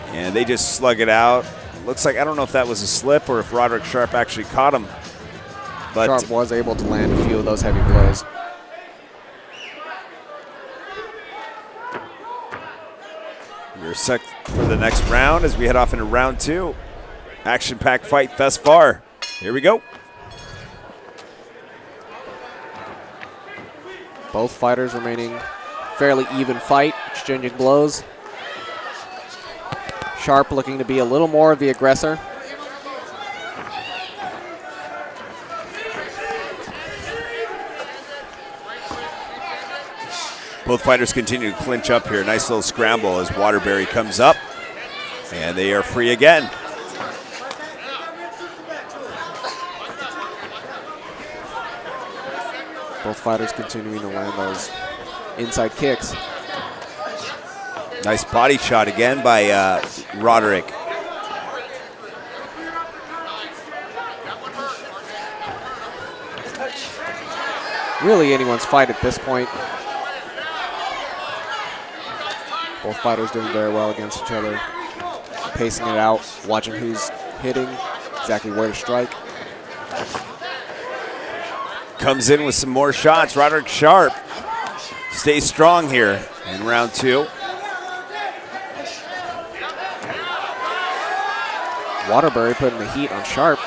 And they just slug it out. Looks like, I don't know if that was a slip or if Roderick Sharpe actually caught him. But Sharpe was able to land a few of those heavy blows. We're set for the next round as we head off into round 2. Action-packed fight thus far. Here we go. Both fighters remaining fairly even fight, exchanging blows. Sharpe looking to be a little more of the aggressor. Both fighters continue to clinch up here. Nice little scramble as Waterbury comes up. And they are free again. Both fighters continuing to land those inside kicks. Nice body shot again by Roderick. Really anyone's fight at this point. Both fighters doing very well against each other. Pacing it out, watching who's hitting, exactly where to strike. Comes in with some more shots. Roderick Sharpe stays strong here in round 2. Waterbury putting the heat on Sharpe.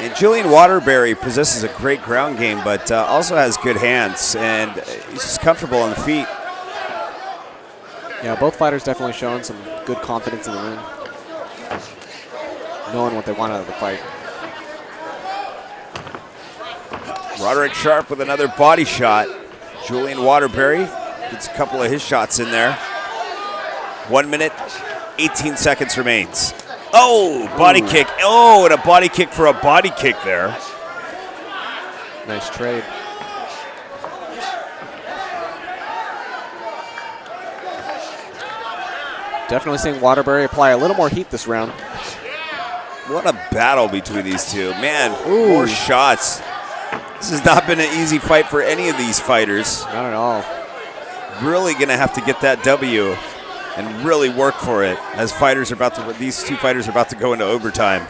And Julian Waterbury possesses a great ground game, but also has good hands, and he's just comfortable on the feet. Yeah, both fighters definitely showing some good confidence in the ring. Knowing what they want out of the fight. Roderick Sharpe with another body shot. Julian Waterbury gets a couple of his shots in there. 1 minute, 18 seconds remains. Oh, body kick. Oh, and a body kick for a body kick there. Nice trade. Definitely seeing Waterbury apply a little more heat this round. What a battle between these two. Man, more shots. This has not been an easy fight for any of these fighters. Not at all. Really going to have to get that W and really work for it as these two fighters are about to go into overtime.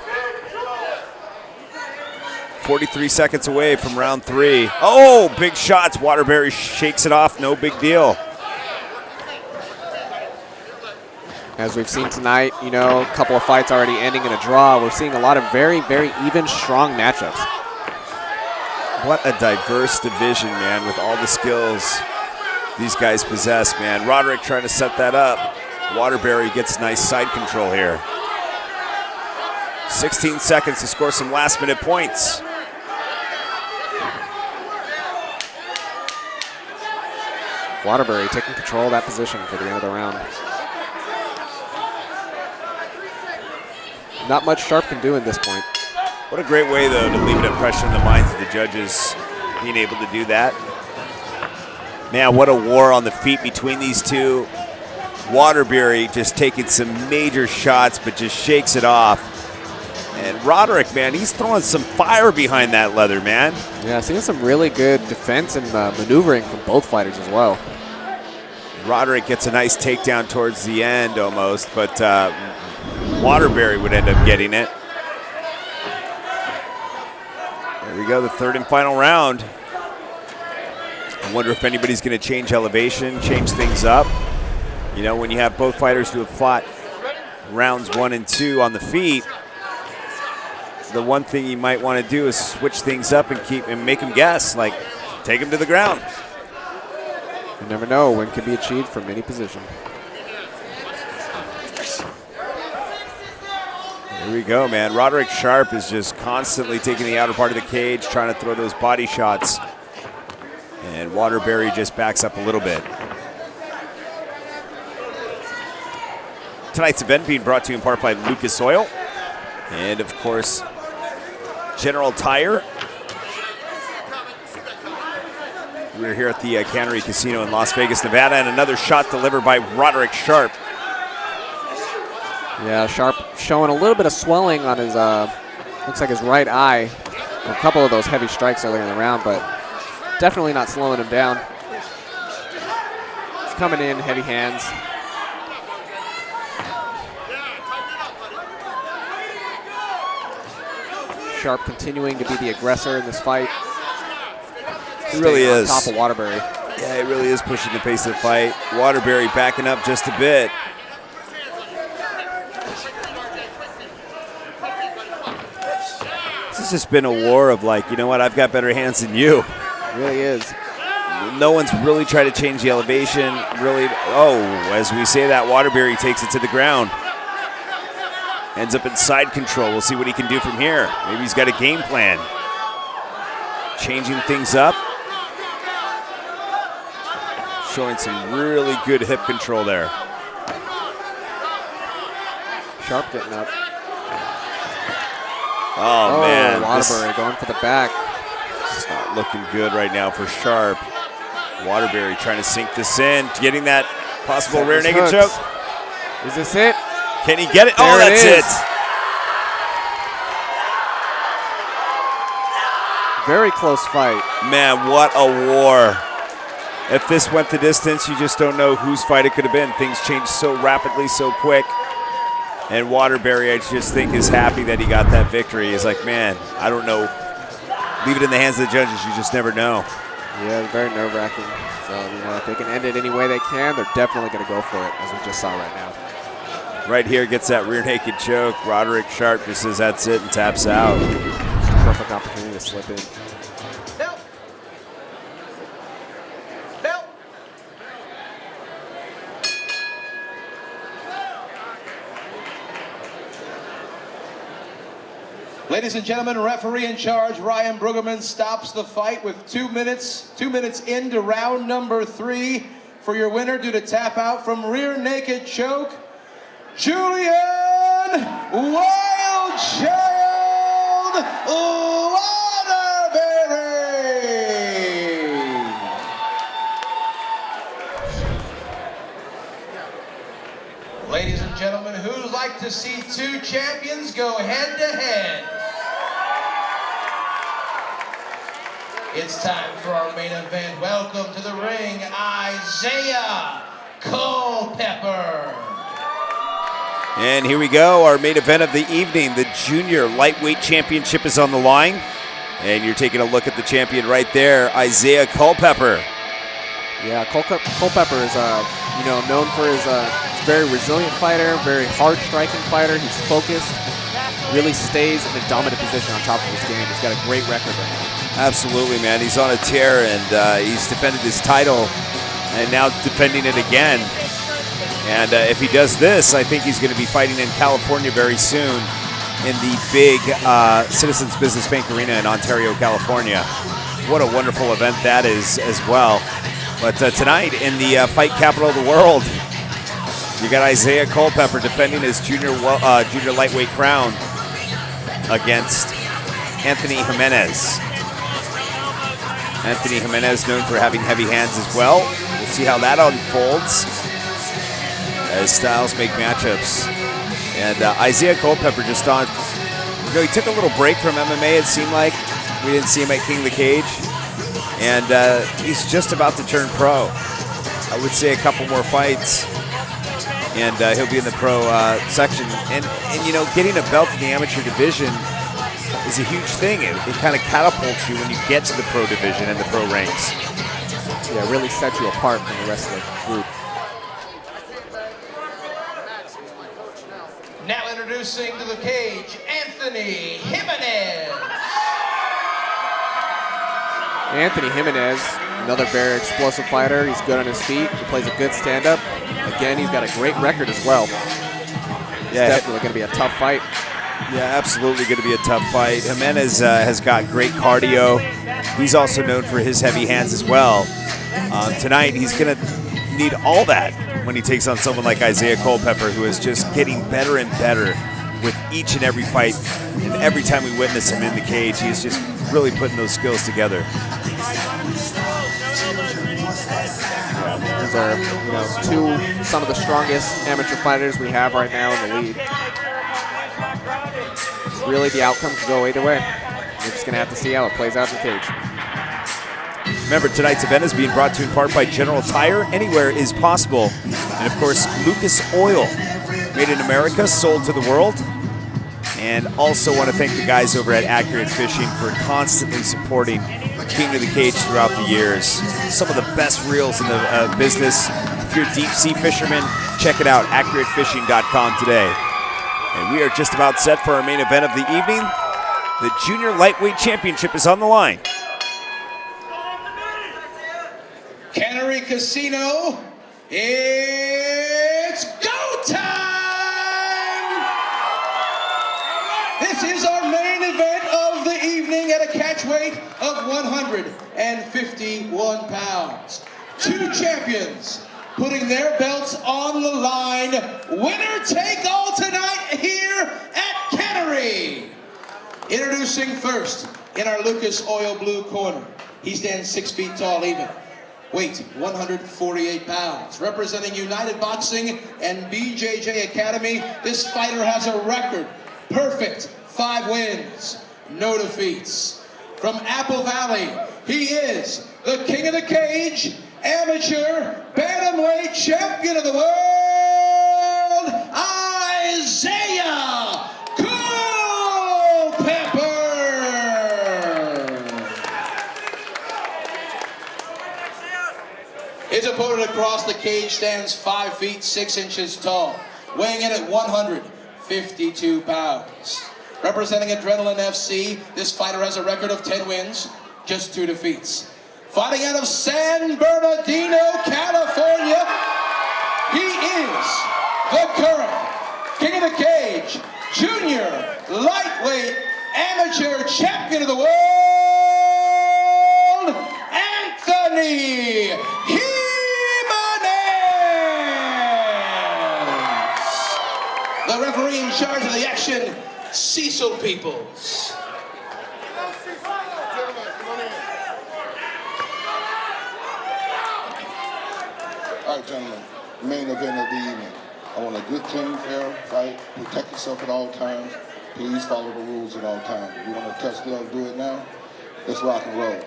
43 seconds away from round 3. Oh, big shots. Waterbury shakes it off. No big deal. As we've seen tonight, you know, a couple of fights already ending in a draw. We're seeing a lot of very, very even, strong matchups. What a diverse division, man, with all the skills these guys possess, man. Roderick trying to set that up. Waterbury gets nice side control here. 16 seconds to score some last-minute points. Waterbury taking control of that position for the end of the round. Not much Sharpe can do at this point. What a great way, though, to leave an impression in the minds of the judges, being able to do that. Man, what a war on the feet between these two. Waterbury just taking some major shots, but just shakes it off. And Roderick, man, he's throwing some fire behind that leather, man. Yeah, seeing some really good defense and maneuvering from both fighters as well. Roderick gets a nice takedown towards the end almost, but Waterbury would end up getting it. There we go, the third and final round. I wonder if anybody's going to change elevation, change things up. You know, when you have both fighters who have fought rounds 1 and 2 on the feet, the one thing you might want to do is switch things up and make them guess, like take them to the ground. You never know when can be achieved from any position. Here we go, man. Roderick Sharpe is just constantly taking the outer part of the cage, trying to throw those body shots. And Waterbury just backs up a little bit. Tonight's event being brought to you in part by Lucas Oil. And, of course, General Tire. We're here at the Cannery Casino in Las Vegas, Nevada, and another shot delivered by Roderick Sharpe. Yeah, Sharpe showing a little bit of swelling on his, looks like his right eye. A couple of those heavy strikes earlier in the round, but definitely not slowing him down. He's coming in, heavy hands. Sharpe continuing to be the aggressor in this fight. He really is. On top of Waterbury. Yeah, he really is pushing the pace of the fight. Waterbury backing up just a bit. This has just been a war of like, you know what, I've got better hands than you. It really is. No one's really tried to change the elevation. Really, oh, as we say that, Waterbury takes it to the ground. Ends up in side control. We'll see what he can do from here. Maybe he's got a game plan. Changing things up. Showing some really good hip control there. Sharpe getting up. Oh man. Waterbury going for the back. It's not looking good right now for Sharpe. Waterbury trying to sink this in, getting that possible rear naked choke. Is this it? Can he get it? There oh, that's it. Very close fight. Man, what a war. If this went the distance, you just don't know whose fight it could have been. Things change so rapidly, so quick. And Waterbury, I just think, is happy that he got that victory. He's like, man, I don't know. Leave it in the hands of the judges. You just never know. Yeah, very nerve-wracking. So, you know, if they can end it any way they can, they're definitely going to go for it, as we just saw right now. Right here, gets that rear naked choke. Roderick Sharpe just says that's it and taps out. Perfect opportunity to slip in. No. No. Ladies and gentlemen, referee in charge, Ryan Brueggemann, stops the fight with 2 minutes. 2 minutes into round number 3. For your winner, due to tap out from rear naked choke, Julian Wild Child Waterbury. Ladies and gentlemen, who'd like to see two champions go head to head? It's time for our main event. Welcome to the ring, Isaiah Culpepper. And here we go, our main event of the evening. The Junior Lightweight Championship is on the line. And you're taking a look at the champion right there, Isaiah Culpepper. Yeah, Culpepper is known for his very resilient fighter, very hard striking fighter. He's focused, really stays in a dominant position on top of his game. He's got a great record right now. Absolutely, man. He's on a tear, and he's defended his title and now defending it again. And if he does this, I think he's going to be fighting in California very soon in the big Citizens Business Bank Arena in Ontario, California. What a wonderful event that is as well. But tonight in the fight capital of the world, you got Isaiah Culpepper defending his junior lightweight crown against Anthony Jimenez. Anthony Jimenez known for having heavy hands as well. We'll see how that unfolds as styles make matchups. And Isaiah Culpepper just on, he took a little break from MMA, it seemed like. We didn't see him at King of the Cage. And he's just about to turn pro. I would say a couple more fights, and he'll be in the pro section. And getting a belt in the amateur division is a huge thing. It kind of catapults you when you get to the pro division and the pro ranks. Yeah, it really sets you apart from the rest of the group. Now introducing to the cage, Anthony Jimenez. Anthony Jimenez, another very explosive fighter. He's good on his feet. He plays a good stand-up. Again, he's got a great record as well. It's definitely going to be a tough fight. Yeah, absolutely going to be a tough fight. Jimenez has got great cardio. He's also known for his heavy hands as well. Tonight, he's going to need all that when he takes on someone like Isaiah Culpepper, who is just getting better and better with each and every fight. And every time we witness him in the cage, he's just really putting those skills together. These are, some of the strongest amateur fighters we have right now in the league. Really, the outcome could go either way. We're just going to have to see how it plays out in the cage. Remember, tonight's event is being brought to you in part by General Tire. Anywhere is possible. And, of course, Lucas Oil. Made in America, sold to the world. And also want to thank the guys over at Accurate Fishing for constantly supporting King of the Cage throughout the years. Some of the best reels in the business. If you're a deep sea fisherman, check it out, accuratefishing.com today. And we are just about set for our main event of the evening. The Junior Lightweight Championship is on the line. Casino, it's go time! This is our main event of the evening at a catch weight of 151 pounds. Two champions putting their belts on the line. Winner take all tonight here at Cannery. Introducing first in our Lucas Oil Blue corner. He stands 6 feet tall even. Weight 148 pounds. Representing United Boxing and BJJ Academy, this fighter has a record. Perfect 5 wins, no defeats. From Apple Valley, he is the king of the cage, amateur bantamweight champion of the world, Isaiah Culpepper. His opponent across the cage stands 5 feet 6 inches tall, weighing in at 152 pounds. Representing Adrenaline FC, this fighter has a record of 10 wins, just 2 defeats. Fighting out of San Bernardino, California, he is the current king of the cage, junior lightweight amateur champion of the world, Anthony Jimenez. The referee in charge of the action, Cecil Peoples. All right, gentlemen, main event of the evening. I want a good, clean, fair fight. Protect yourself at all times. Please follow the rules at all times. If you want to touch gloves, do it now. Let's rock and roll.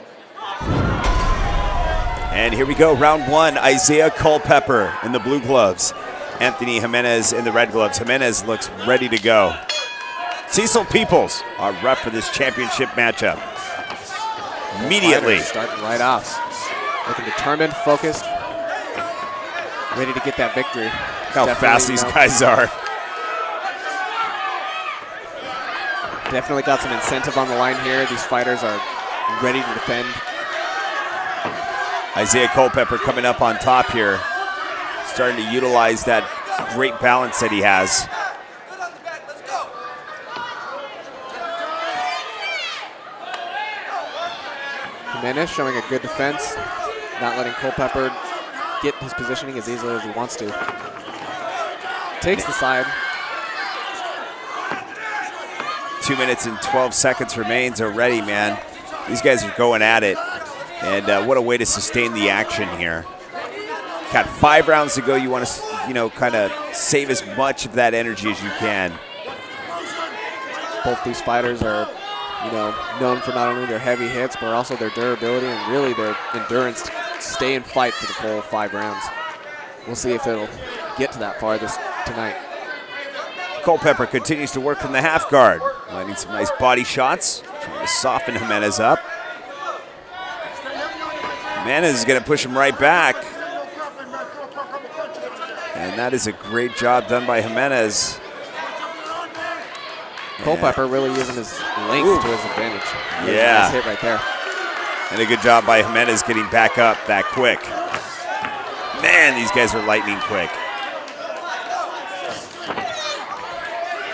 And here we go, round 1. Isaiah Culpepper in the blue gloves. Anthony Jimenez in the red gloves. Jimenez looks ready to go. Cecil Peoples, our ref for this championship matchup. Immediately. Starting right off. Looking determined, focused, ready to get that victory. How fast these guys are. Definitely got some incentive on the line here. These fighters are ready to defend. Isaiah Culpepper coming up on top here. Starting to utilize that great balance that he has. Benett showing a good defense, not letting Culpepper get his positioning as easily as he wants to. Takes the side. 2 minutes and 12 seconds remains already, man. These guys are going at it. And what a way to sustain the action here. Got 5 rounds to go. You want to, kind of save as much of that energy as you can. Both these fighters are, known for not only their heavy hits, but also their durability and really their endurance to stay and fight for the full 5 rounds. We'll see if it'll get to that far tonight. Culpepper continues to work from the half guard, landing some nice body shots, trying to soften Jimenez up. Jimenez is going to push him right back. And that is a great job done by Jimenez. Culpepper really using his length to his advantage. Yeah. Nice hit right there. And a good job by Jimenez getting back up that quick. Man, these guys are lightning quick.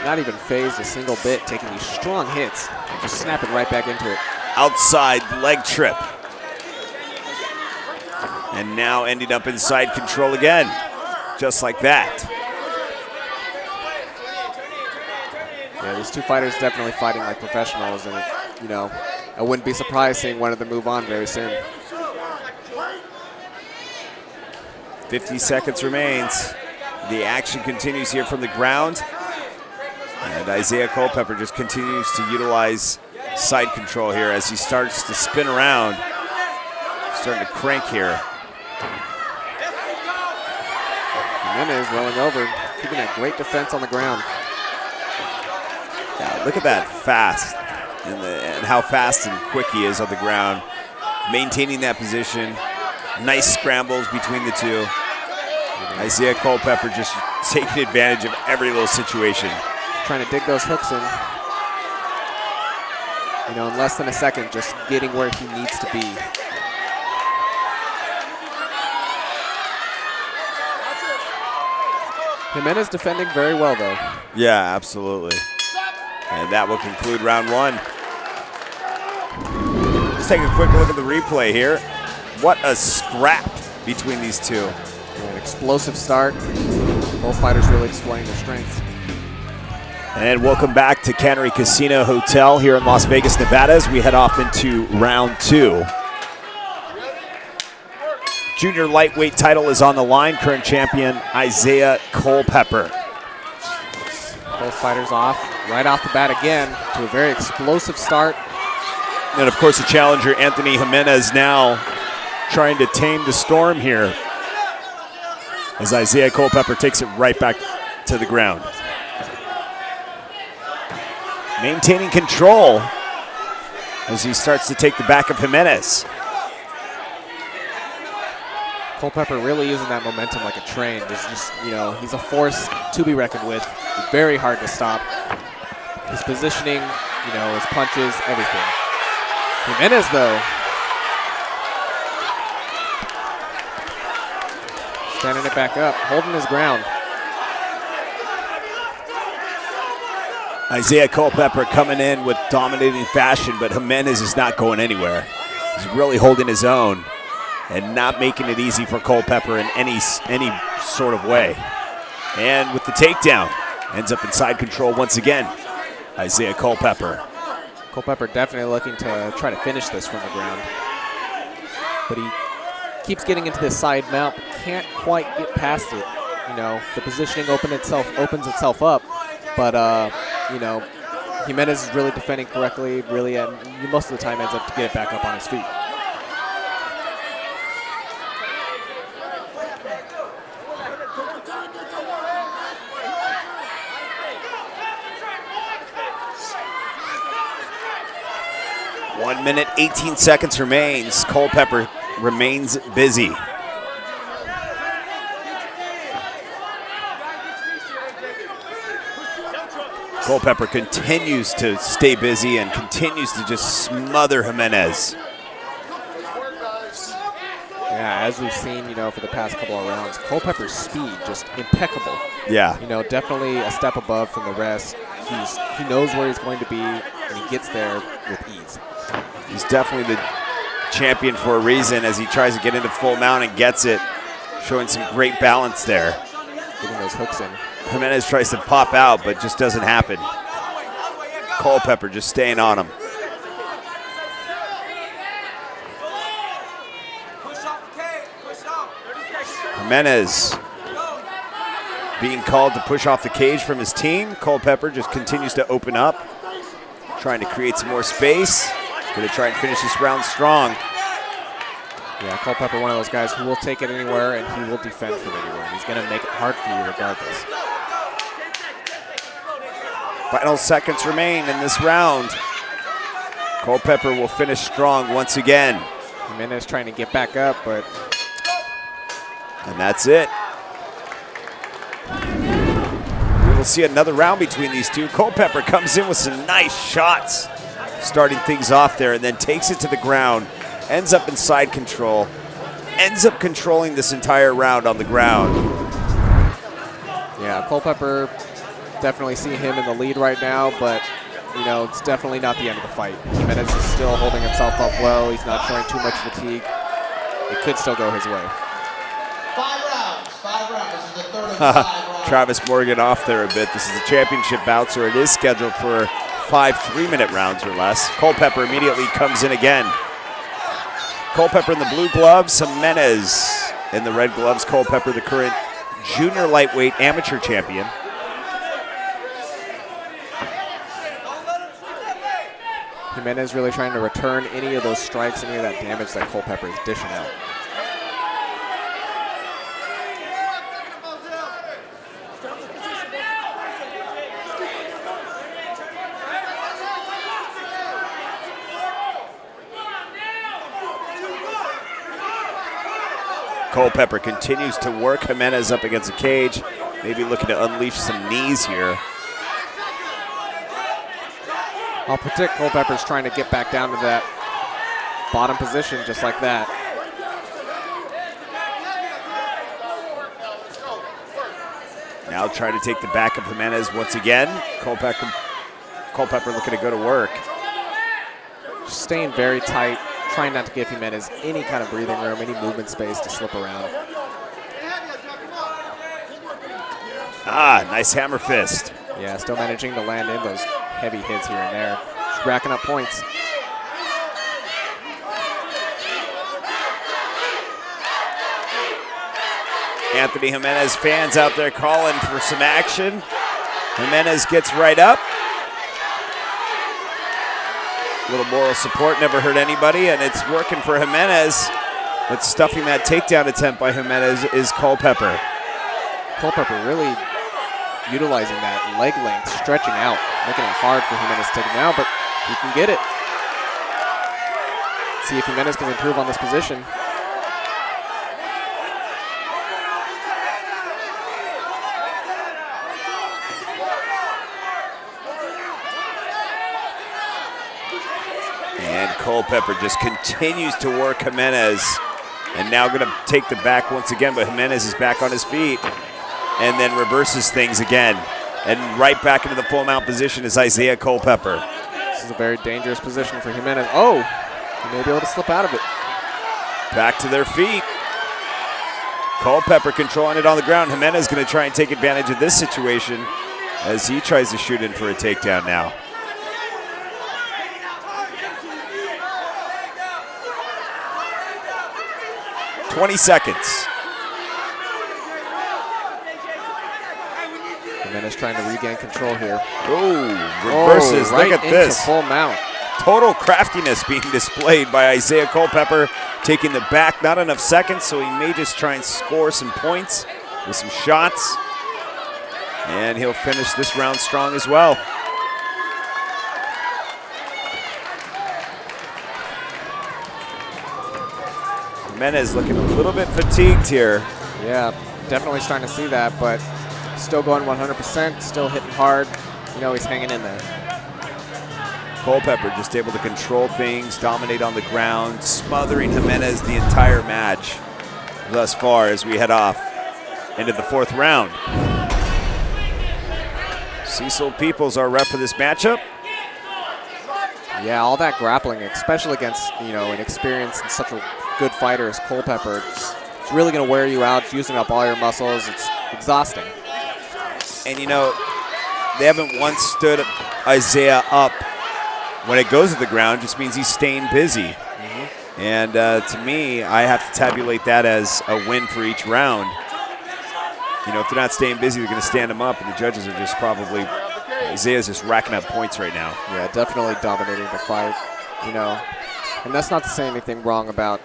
Not even phased a single bit, taking these strong hits, just snapping right back into it. Outside leg trip. And now ending up inside control again, just like that. Yeah, these two fighters definitely fighting like professionals, and I wouldn't be surprised seeing one of them move on very soon. 50 seconds remains. The action continues here from the ground. And Isaiah Culpepper just continues to utilize side control here as he starts to spin around. Starting to crank here. Jimenez rolling over, keeping that great defense on the ground. Yeah, look at that fast and how fast and quick he is on the ground. Maintaining that position. Nice scrambles between the two. Isaiah Culpepper just taking advantage of every little situation. Trying to dig those hooks in. In less than a second, just getting where he needs to be. Jimenez defending very well, though. Yeah, absolutely. And that will conclude round one. Let's take a quick look at the replay here. What a scrap between these two. An explosive start. Both fighters really displaying their strengths. And welcome back to Cannery Casino Hotel here in Las Vegas, Nevada, as we head off into round two. Junior lightweight title is on the line. Current champion Isaiah Culpepper. Both fighters off right off the bat again to a very explosive start. And of course the challenger Anthony Jimenez now trying to tame the storm here as Isaiah Culpepper takes it right back to the ground. Maintaining control as he starts to take the back of Jimenez. Culpepper really using that momentum like a train. There's just, you know, he's a force to be reckoned with. Very hard to stop. His positioning, you know, his punches, everything. Jimenez, though, standing it back up, holding his ground. Isaiah Culpepper coming in with dominating fashion, but Jimenez is not going anywhere. He's really holding his own and not making it easy for Culpepper in any sort of way. And with the takedown, ends up inside control once again. Isaiah Culpepper. Culpepper definitely looking to try to finish this from the ground. But he keeps getting into this side mount, but can't quite get past it. You know, the positioning opens itself up, but you know, Jimenez is really defending correctly, really, and most of the time ends up to get it back up on his feet. One minute, 18 seconds remains. Culpepper remains busy. Culpepper continues to stay busy and continues to just smother Jimenez. Yeah, as we've seen, you know, for the past couple of rounds, Culpepper's speed just impeccable. Yeah. You know, definitely a step above from the rest. He knows where he's going to be, and he gets there with ease. He's definitely the champion for a reason as he tries to get into full mount and gets it, showing some great balance there. Getting those hooks in. Jimenez tries to pop out, but just doesn't happen. Culpepper just staying on him. Jimenez being called to push off the cage from his team. Culpepper just continues to open up, trying to create some more space. Going to try and finish this round strong. Yeah, Culpepper, one of those guys who will take it anywhere and he will defend from anywhere. He's going to make it hard for you regardless. Final seconds remain in this round. Culpepper will finish strong once again. Jimenez trying to get back up, but... And that's it. We will see another round between these two. Culpepper comes in with some nice shots, starting things off there, and then takes it to the ground. Ends up in side control. Ends up controlling this entire round on the ground. Yeah, Culpepper, definitely see him in the lead right now, but you know, it's definitely not the end of the fight. Jimenez is still holding himself up well. He's not showing too much fatigue. It could still go his way. 5 rounds. 5 rounds. This is the third of 5 rounds. Travis Morgan off there a bit. This is the championship bout, so it is scheduled for 5 3-minute rounds or less. Culpepper immediately comes in again. Culpepper in the blue gloves, Jimenez in the red gloves. Culpepper, the current junior lightweight amateur champion. Jimenez really trying to return any of those strikes, any of that damage that Culpepper is dishing out. Culpepper continues to work Jimenez up against the cage, maybe looking to unleash some knees here. I'll predict Culpepper's trying to get back down to that bottom position just like that. Now try to take the back of Jimenez once again. Culpepper looking to go to work. Just staying very tight, trying not to give Jimenez any kind of breathing room, any movement space to slip around. Ah, nice hammer fist. Yeah, still managing to land in those heavy hits here and there. Just racking up points. Anthony Jimenez fans out there calling for some action. Jimenez gets right up. A little moral support never hurt anybody, and it's working for Jimenez. But stuffing that takedown attempt by Jimenez is Culpepper. Culpepper really utilizing that leg length, stretching out, making it hard for Jimenez to take him out, but he can get it. See if Jimenez can improve on this position. And Culpepper just continues to work Jimenez. And now going to take the back once again, but Jimenez is back on his feet and then reverses things again. And right back into the full mount position is Isaiah Culpepper. This is a very dangerous position for Jimenez. Oh, he may be able to slip out of it. Back to their feet. Culpepper controlling it on the ground. Jimenez going to try and take advantage of this situation as he tries to shoot in for a takedown now. "20 seconds. Jimenez trying to regain control here. Oh, reverses. Right Look at into this. full mount. Total craftiness being displayed by Isaiah Culpepper, taking the back. Not enough seconds, so he may just try and score some points with some shots. And he'll finish this round strong as well. Jimenez looking a little bit fatigued here. Yeah, definitely starting to see that, but still going 100%, still hitting hard. You know, he's hanging in there. Culpepper just able to control things, dominate on the ground, smothering Jimenez the entire match thus far as we head off into the 4th round. Cecil Peoples, our ref for this matchup. Yeah, all that grappling, especially against, you know, an experienced and such a good fighter as Culpepper, it's really going to wear you out. It's using up all your muscles. It's exhausting. And, you know, they haven't once stood Isaiah up. When it goes to the ground, just means he's staying busy. And to me, I have to tabulate that as a win for each round. You know, if they're not staying busy, they're going to stand him up, and the judges are just probably, Isaiah's just racking up points right now. Yeah, definitely dominating the fight, you know. And that's not to say anything wrong about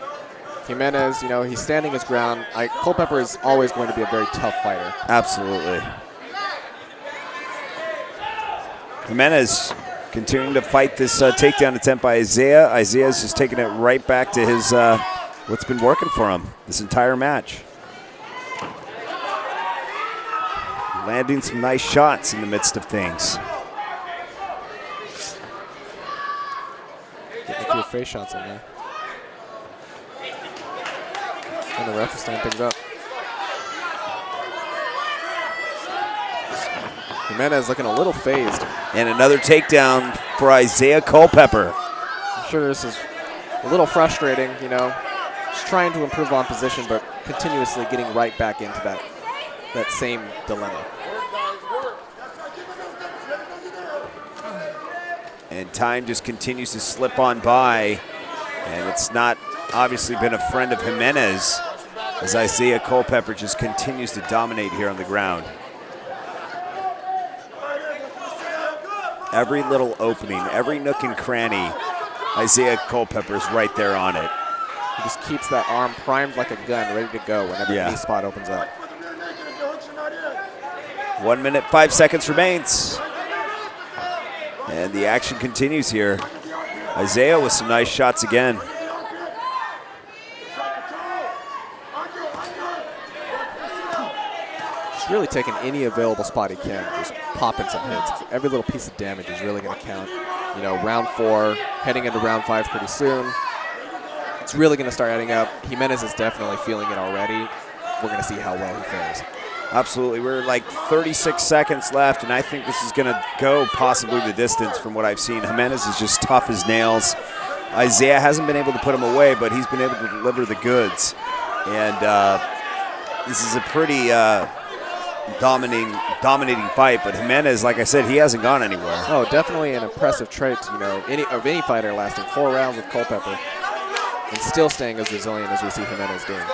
Jimenez. You know, he's standing his ground. Culpepper is always going to be a very tough fighter. Absolutely. Jimenez continuing to fight this takedown attempt by Isaiah. Isaiah's just taking it right back to his what's been working for him this entire match. Landing some nice shots in the midst of things. Getting a few face shots in there. And the ref is tying things up. Jimenez looking a little phased. And another takedown for Isaiah Culpepper. I'm sure this is a little frustrating, you know, just trying to improve on position, but continuously getting right back into that same dilemma. And time just continues to slip on by. And it's not obviously been a friend of Jimenez as Isaiah Culpepper just continues to dominate here on the ground. Every little opening, every nook and cranny, Isaiah Culpepper's right there on it. He just keeps that arm primed like a gun, ready to go whenever the knee spot opens up. 1 minute, 5 seconds remains. And the action continues here. Isaiah with some nice shots again. Just really taking any available spot he can, just popping some hits. Every little piece of damage is really going to count. You know, round 4, heading into round 5 pretty soon. It's really going to start adding up. Jimenez is definitely feeling it already. We're going to see how well he fares. Absolutely. We're like 36 seconds left, and I think this is going to go possibly the distance from what I've seen. Jimenez is just tough as nails. Isaiah hasn't been able to put him away, but he's been able to deliver the goods. And this is a pretty dominating fight, but Jimenez, like I said, he hasn't gone anywhere. Oh, definitely an impressive trait, you know, of any fighter lasting 4 rounds with Culpepper and still staying as resilient as we see Jimenez doing.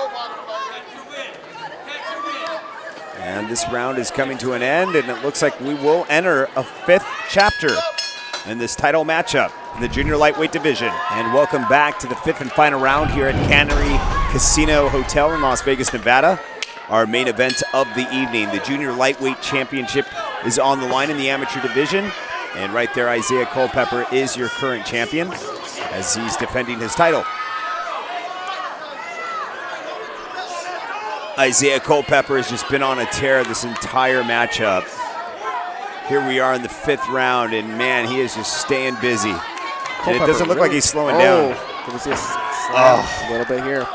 And this round is coming to an end, and it looks like we will enter a 5th chapter in this title matchup in the junior lightweight division. And welcome back to the 5th and final round here at Cannery Casino Hotel in Las Vegas, Nevada. Our main event of the evening, the Junior Lightweight Championship, is on the line in the amateur division. And right there, Isaiah Culpepper is your current champion as he's defending his title. Isaiah Culpepper has just been on a tear this entire matchup. Here we are in the 5th round, and man, he is just staying busy. And it doesn't look like he's slowing down. Can we see a slam a little bit here?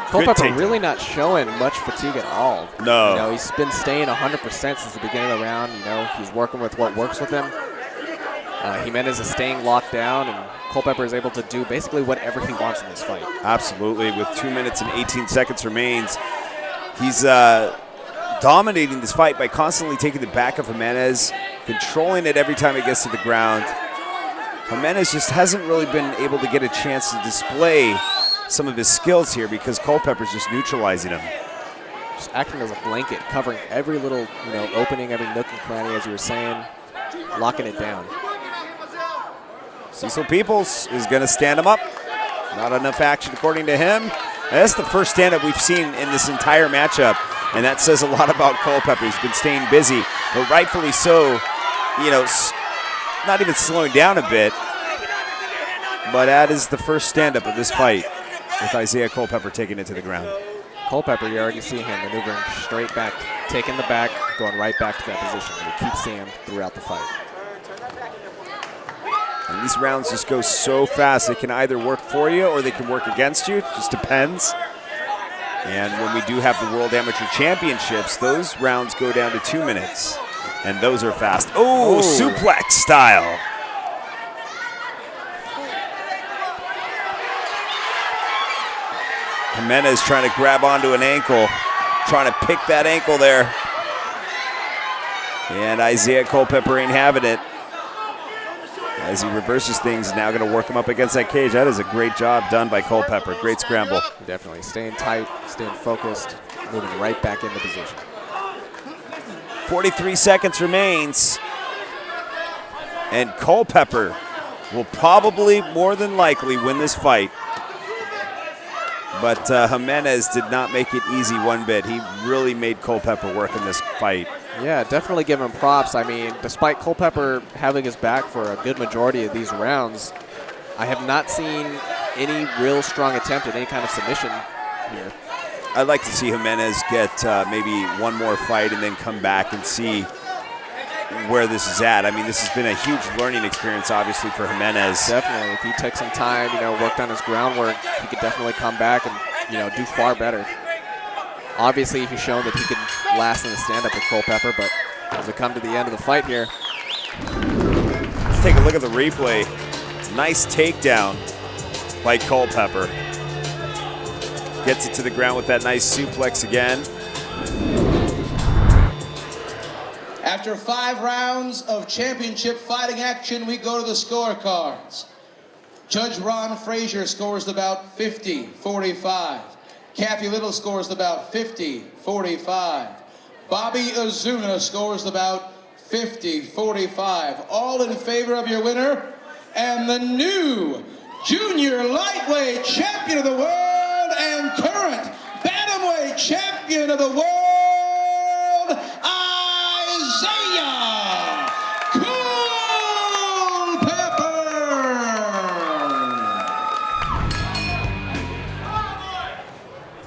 Culpepper really not showing much fatigue at all. No. You know, he's been staying 100% since the beginning of the round. You know, he's working with what works with him. Jimenez is staying locked down, and Culpepper is able to do basically whatever he wants in this fight. Absolutely. With 2 minutes and 18 seconds remains, he's dominating this fight by constantly taking the back of Jimenez, controlling it every time it gets to the ground. Jimenez just hasn't really been able to get a chance to display some of his skills here because Culpepper's just neutralizing him. Just acting as a blanket, covering every little, you know, opening, every nook and cranny, as you were saying, locking it down. Cecil Peoples is going to stand him up. Not enough action according to him. And that's the first stand-up we've seen in this entire matchup, and that says a lot about Culpepper. He's been staying busy, but rightfully so, you know, not even slowing down a bit, but that is the first stand-up of this fight, with Isaiah Culpepper taking it to the ground. Culpepper, you already see him maneuvering straight back, taking the back, going right back to that position. And he keeps seeing him throughout the fight. And these rounds just go so fast. They can either work for you or they can work against you. It just depends. And when we do have the World Amateur Championships, those rounds go down to 2 minutes. And those are fast. Oh, suplex style. Jimenez trying to grab onto an ankle, trying to pick that ankle there. And Isaiah Culpepper ain't having it. As he reverses things, now going to work him up against that cage. That is a great job done by Culpepper. Great scramble. Definitely staying tight, staying focused, moving right back into position. 43 seconds remains. And Culpepper will probably, more than likely, win this fight. But Jimenez did not make it easy one bit. He really made Culpepper work in this fight. Yeah, definitely give him props. I mean, despite Culpepper having his back for a good majority of these rounds, I have not seen any real strong attempt at any kind of submission here. I'd like to see Jimenez get maybe one more fight and then come back and see where this is at. I mean, this has been a huge learning experience, obviously, for Jimenez. Definitely. If he took some time, you know, worked on his groundwork, he could definitely come back and, you know, do far better. Obviously, he's shown that he can last in the stand-up with Culpepper, but as we come to the end of the fight here. Let's take a look at the replay. Nice takedown by Culpepper. Gets it to the ground with that nice suplex again. After 5 rounds of championship fighting action, we go to the scorecards. Judge Ron Frazier scores the bout 50-45. Kathy Little scores the bout 50-45. Bobby Azuna scores the bout 50-45. All in favor of your winner and the new junior lightweight champion of the world and current bantamweight champion of the world, Isaiah Culpepper.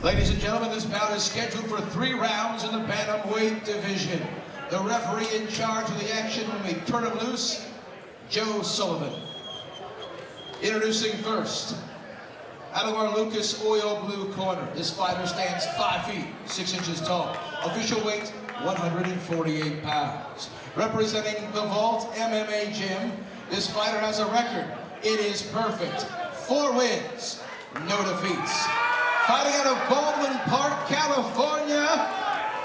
Ladies and gentlemen, this bout is scheduled for 3 rounds in the bantamweight division. The referee in charge of the action when we turn him loose, Joe Sullivan. Introducing first, Out of our Lucas Oil Blue corner, this fighter stands 5 feet, 6 inches tall. Official weight, 148 pounds. Representing the Vault MMA Gym, this fighter has a record. It is perfect. 4 wins, no defeats. Fighting out of Baldwin Park, California,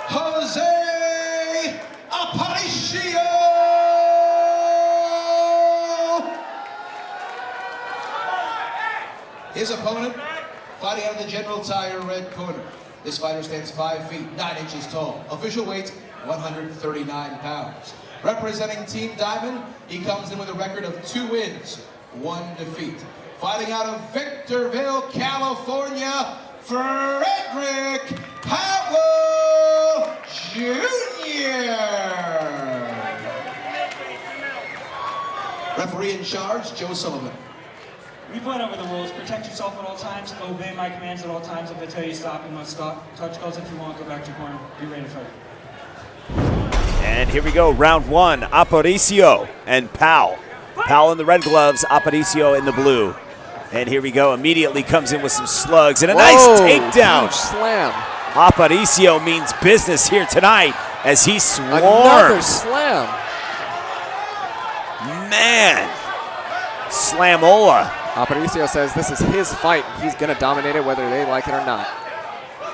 Jose Aparicio! His opponent, fighting out of the General Tire red corner. This fighter stands 5 feet, 9 inches tall. Official weight, 139 pounds. Representing Team Diamond, he comes in with a record of 2 wins, 1 defeat. Fighting out of Victorville, California, Frederick Powell Jr. Referee in charge, Joe Sullivan. We've went over the rules. Protect yourself at all times. Obey my commands at all times. If I tell you stop, you must stop. Touch calls if you want. Go back to your corner. Be ready to fight. And here we go, round 1, Aparicio and Powell. Powell in the red gloves, Aparicio in the blue. And here we go, immediately comes in with some slugs and a nice takedown. Huge slam. Aparicio means business here tonight as he swarms. Another slam. Man, Slamola. Aparicio says this is his fight. He's going to dominate it whether they like it or not.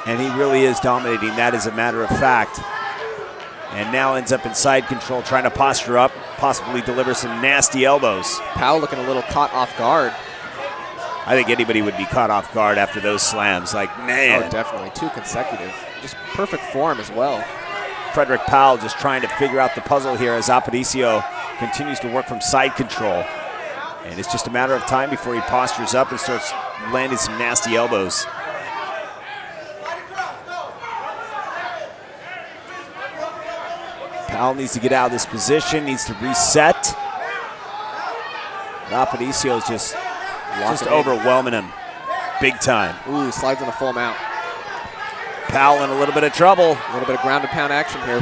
And he really is dominating, that is a matter of fact. And now ends up in side control, trying to posture up, possibly deliver some nasty elbows. Powell looking a little caught off guard. I think anybody would be caught off guard after those slams. Like, man. Oh, definitely. 2 consecutive. Just perfect form as well. Frederick Powell just trying to figure out the puzzle here as Aparicio continues to work from side control. And it's just a matter of time before he postures up and starts landing some nasty elbows. Powell needs to get out of this position, needs to reset. Aparicio is just overwhelming him big time. Ooh, slides on a full mount. Powell in a little bit of trouble. A little bit of ground and pound action here.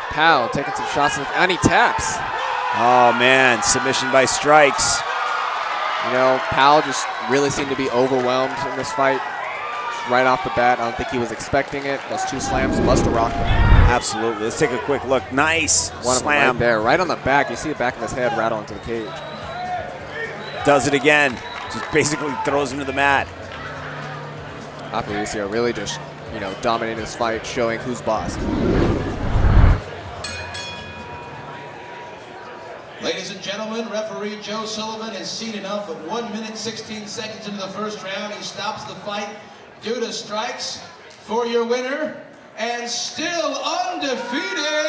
Powell taking some shots, and he taps. Oh man, submission by strikes. You know, Powell just really seemed to be overwhelmed in this fight. Just right off the bat, I don't think he was expecting it. Those 2 slams must have rocked him. Absolutely. Let's take a quick look. Nice One slam. of them right there, right on the back. You see the back of his head rattle into the cage. Does it again. Just basically throws him to the mat. Aparicio really just, you know, dominating this fight, showing who's boss. Ladies and gentlemen, referee Joe Sullivan is seated up at 1 minute 16 seconds into the first round. He stops the fight due to strikes for your winner and still undefeated,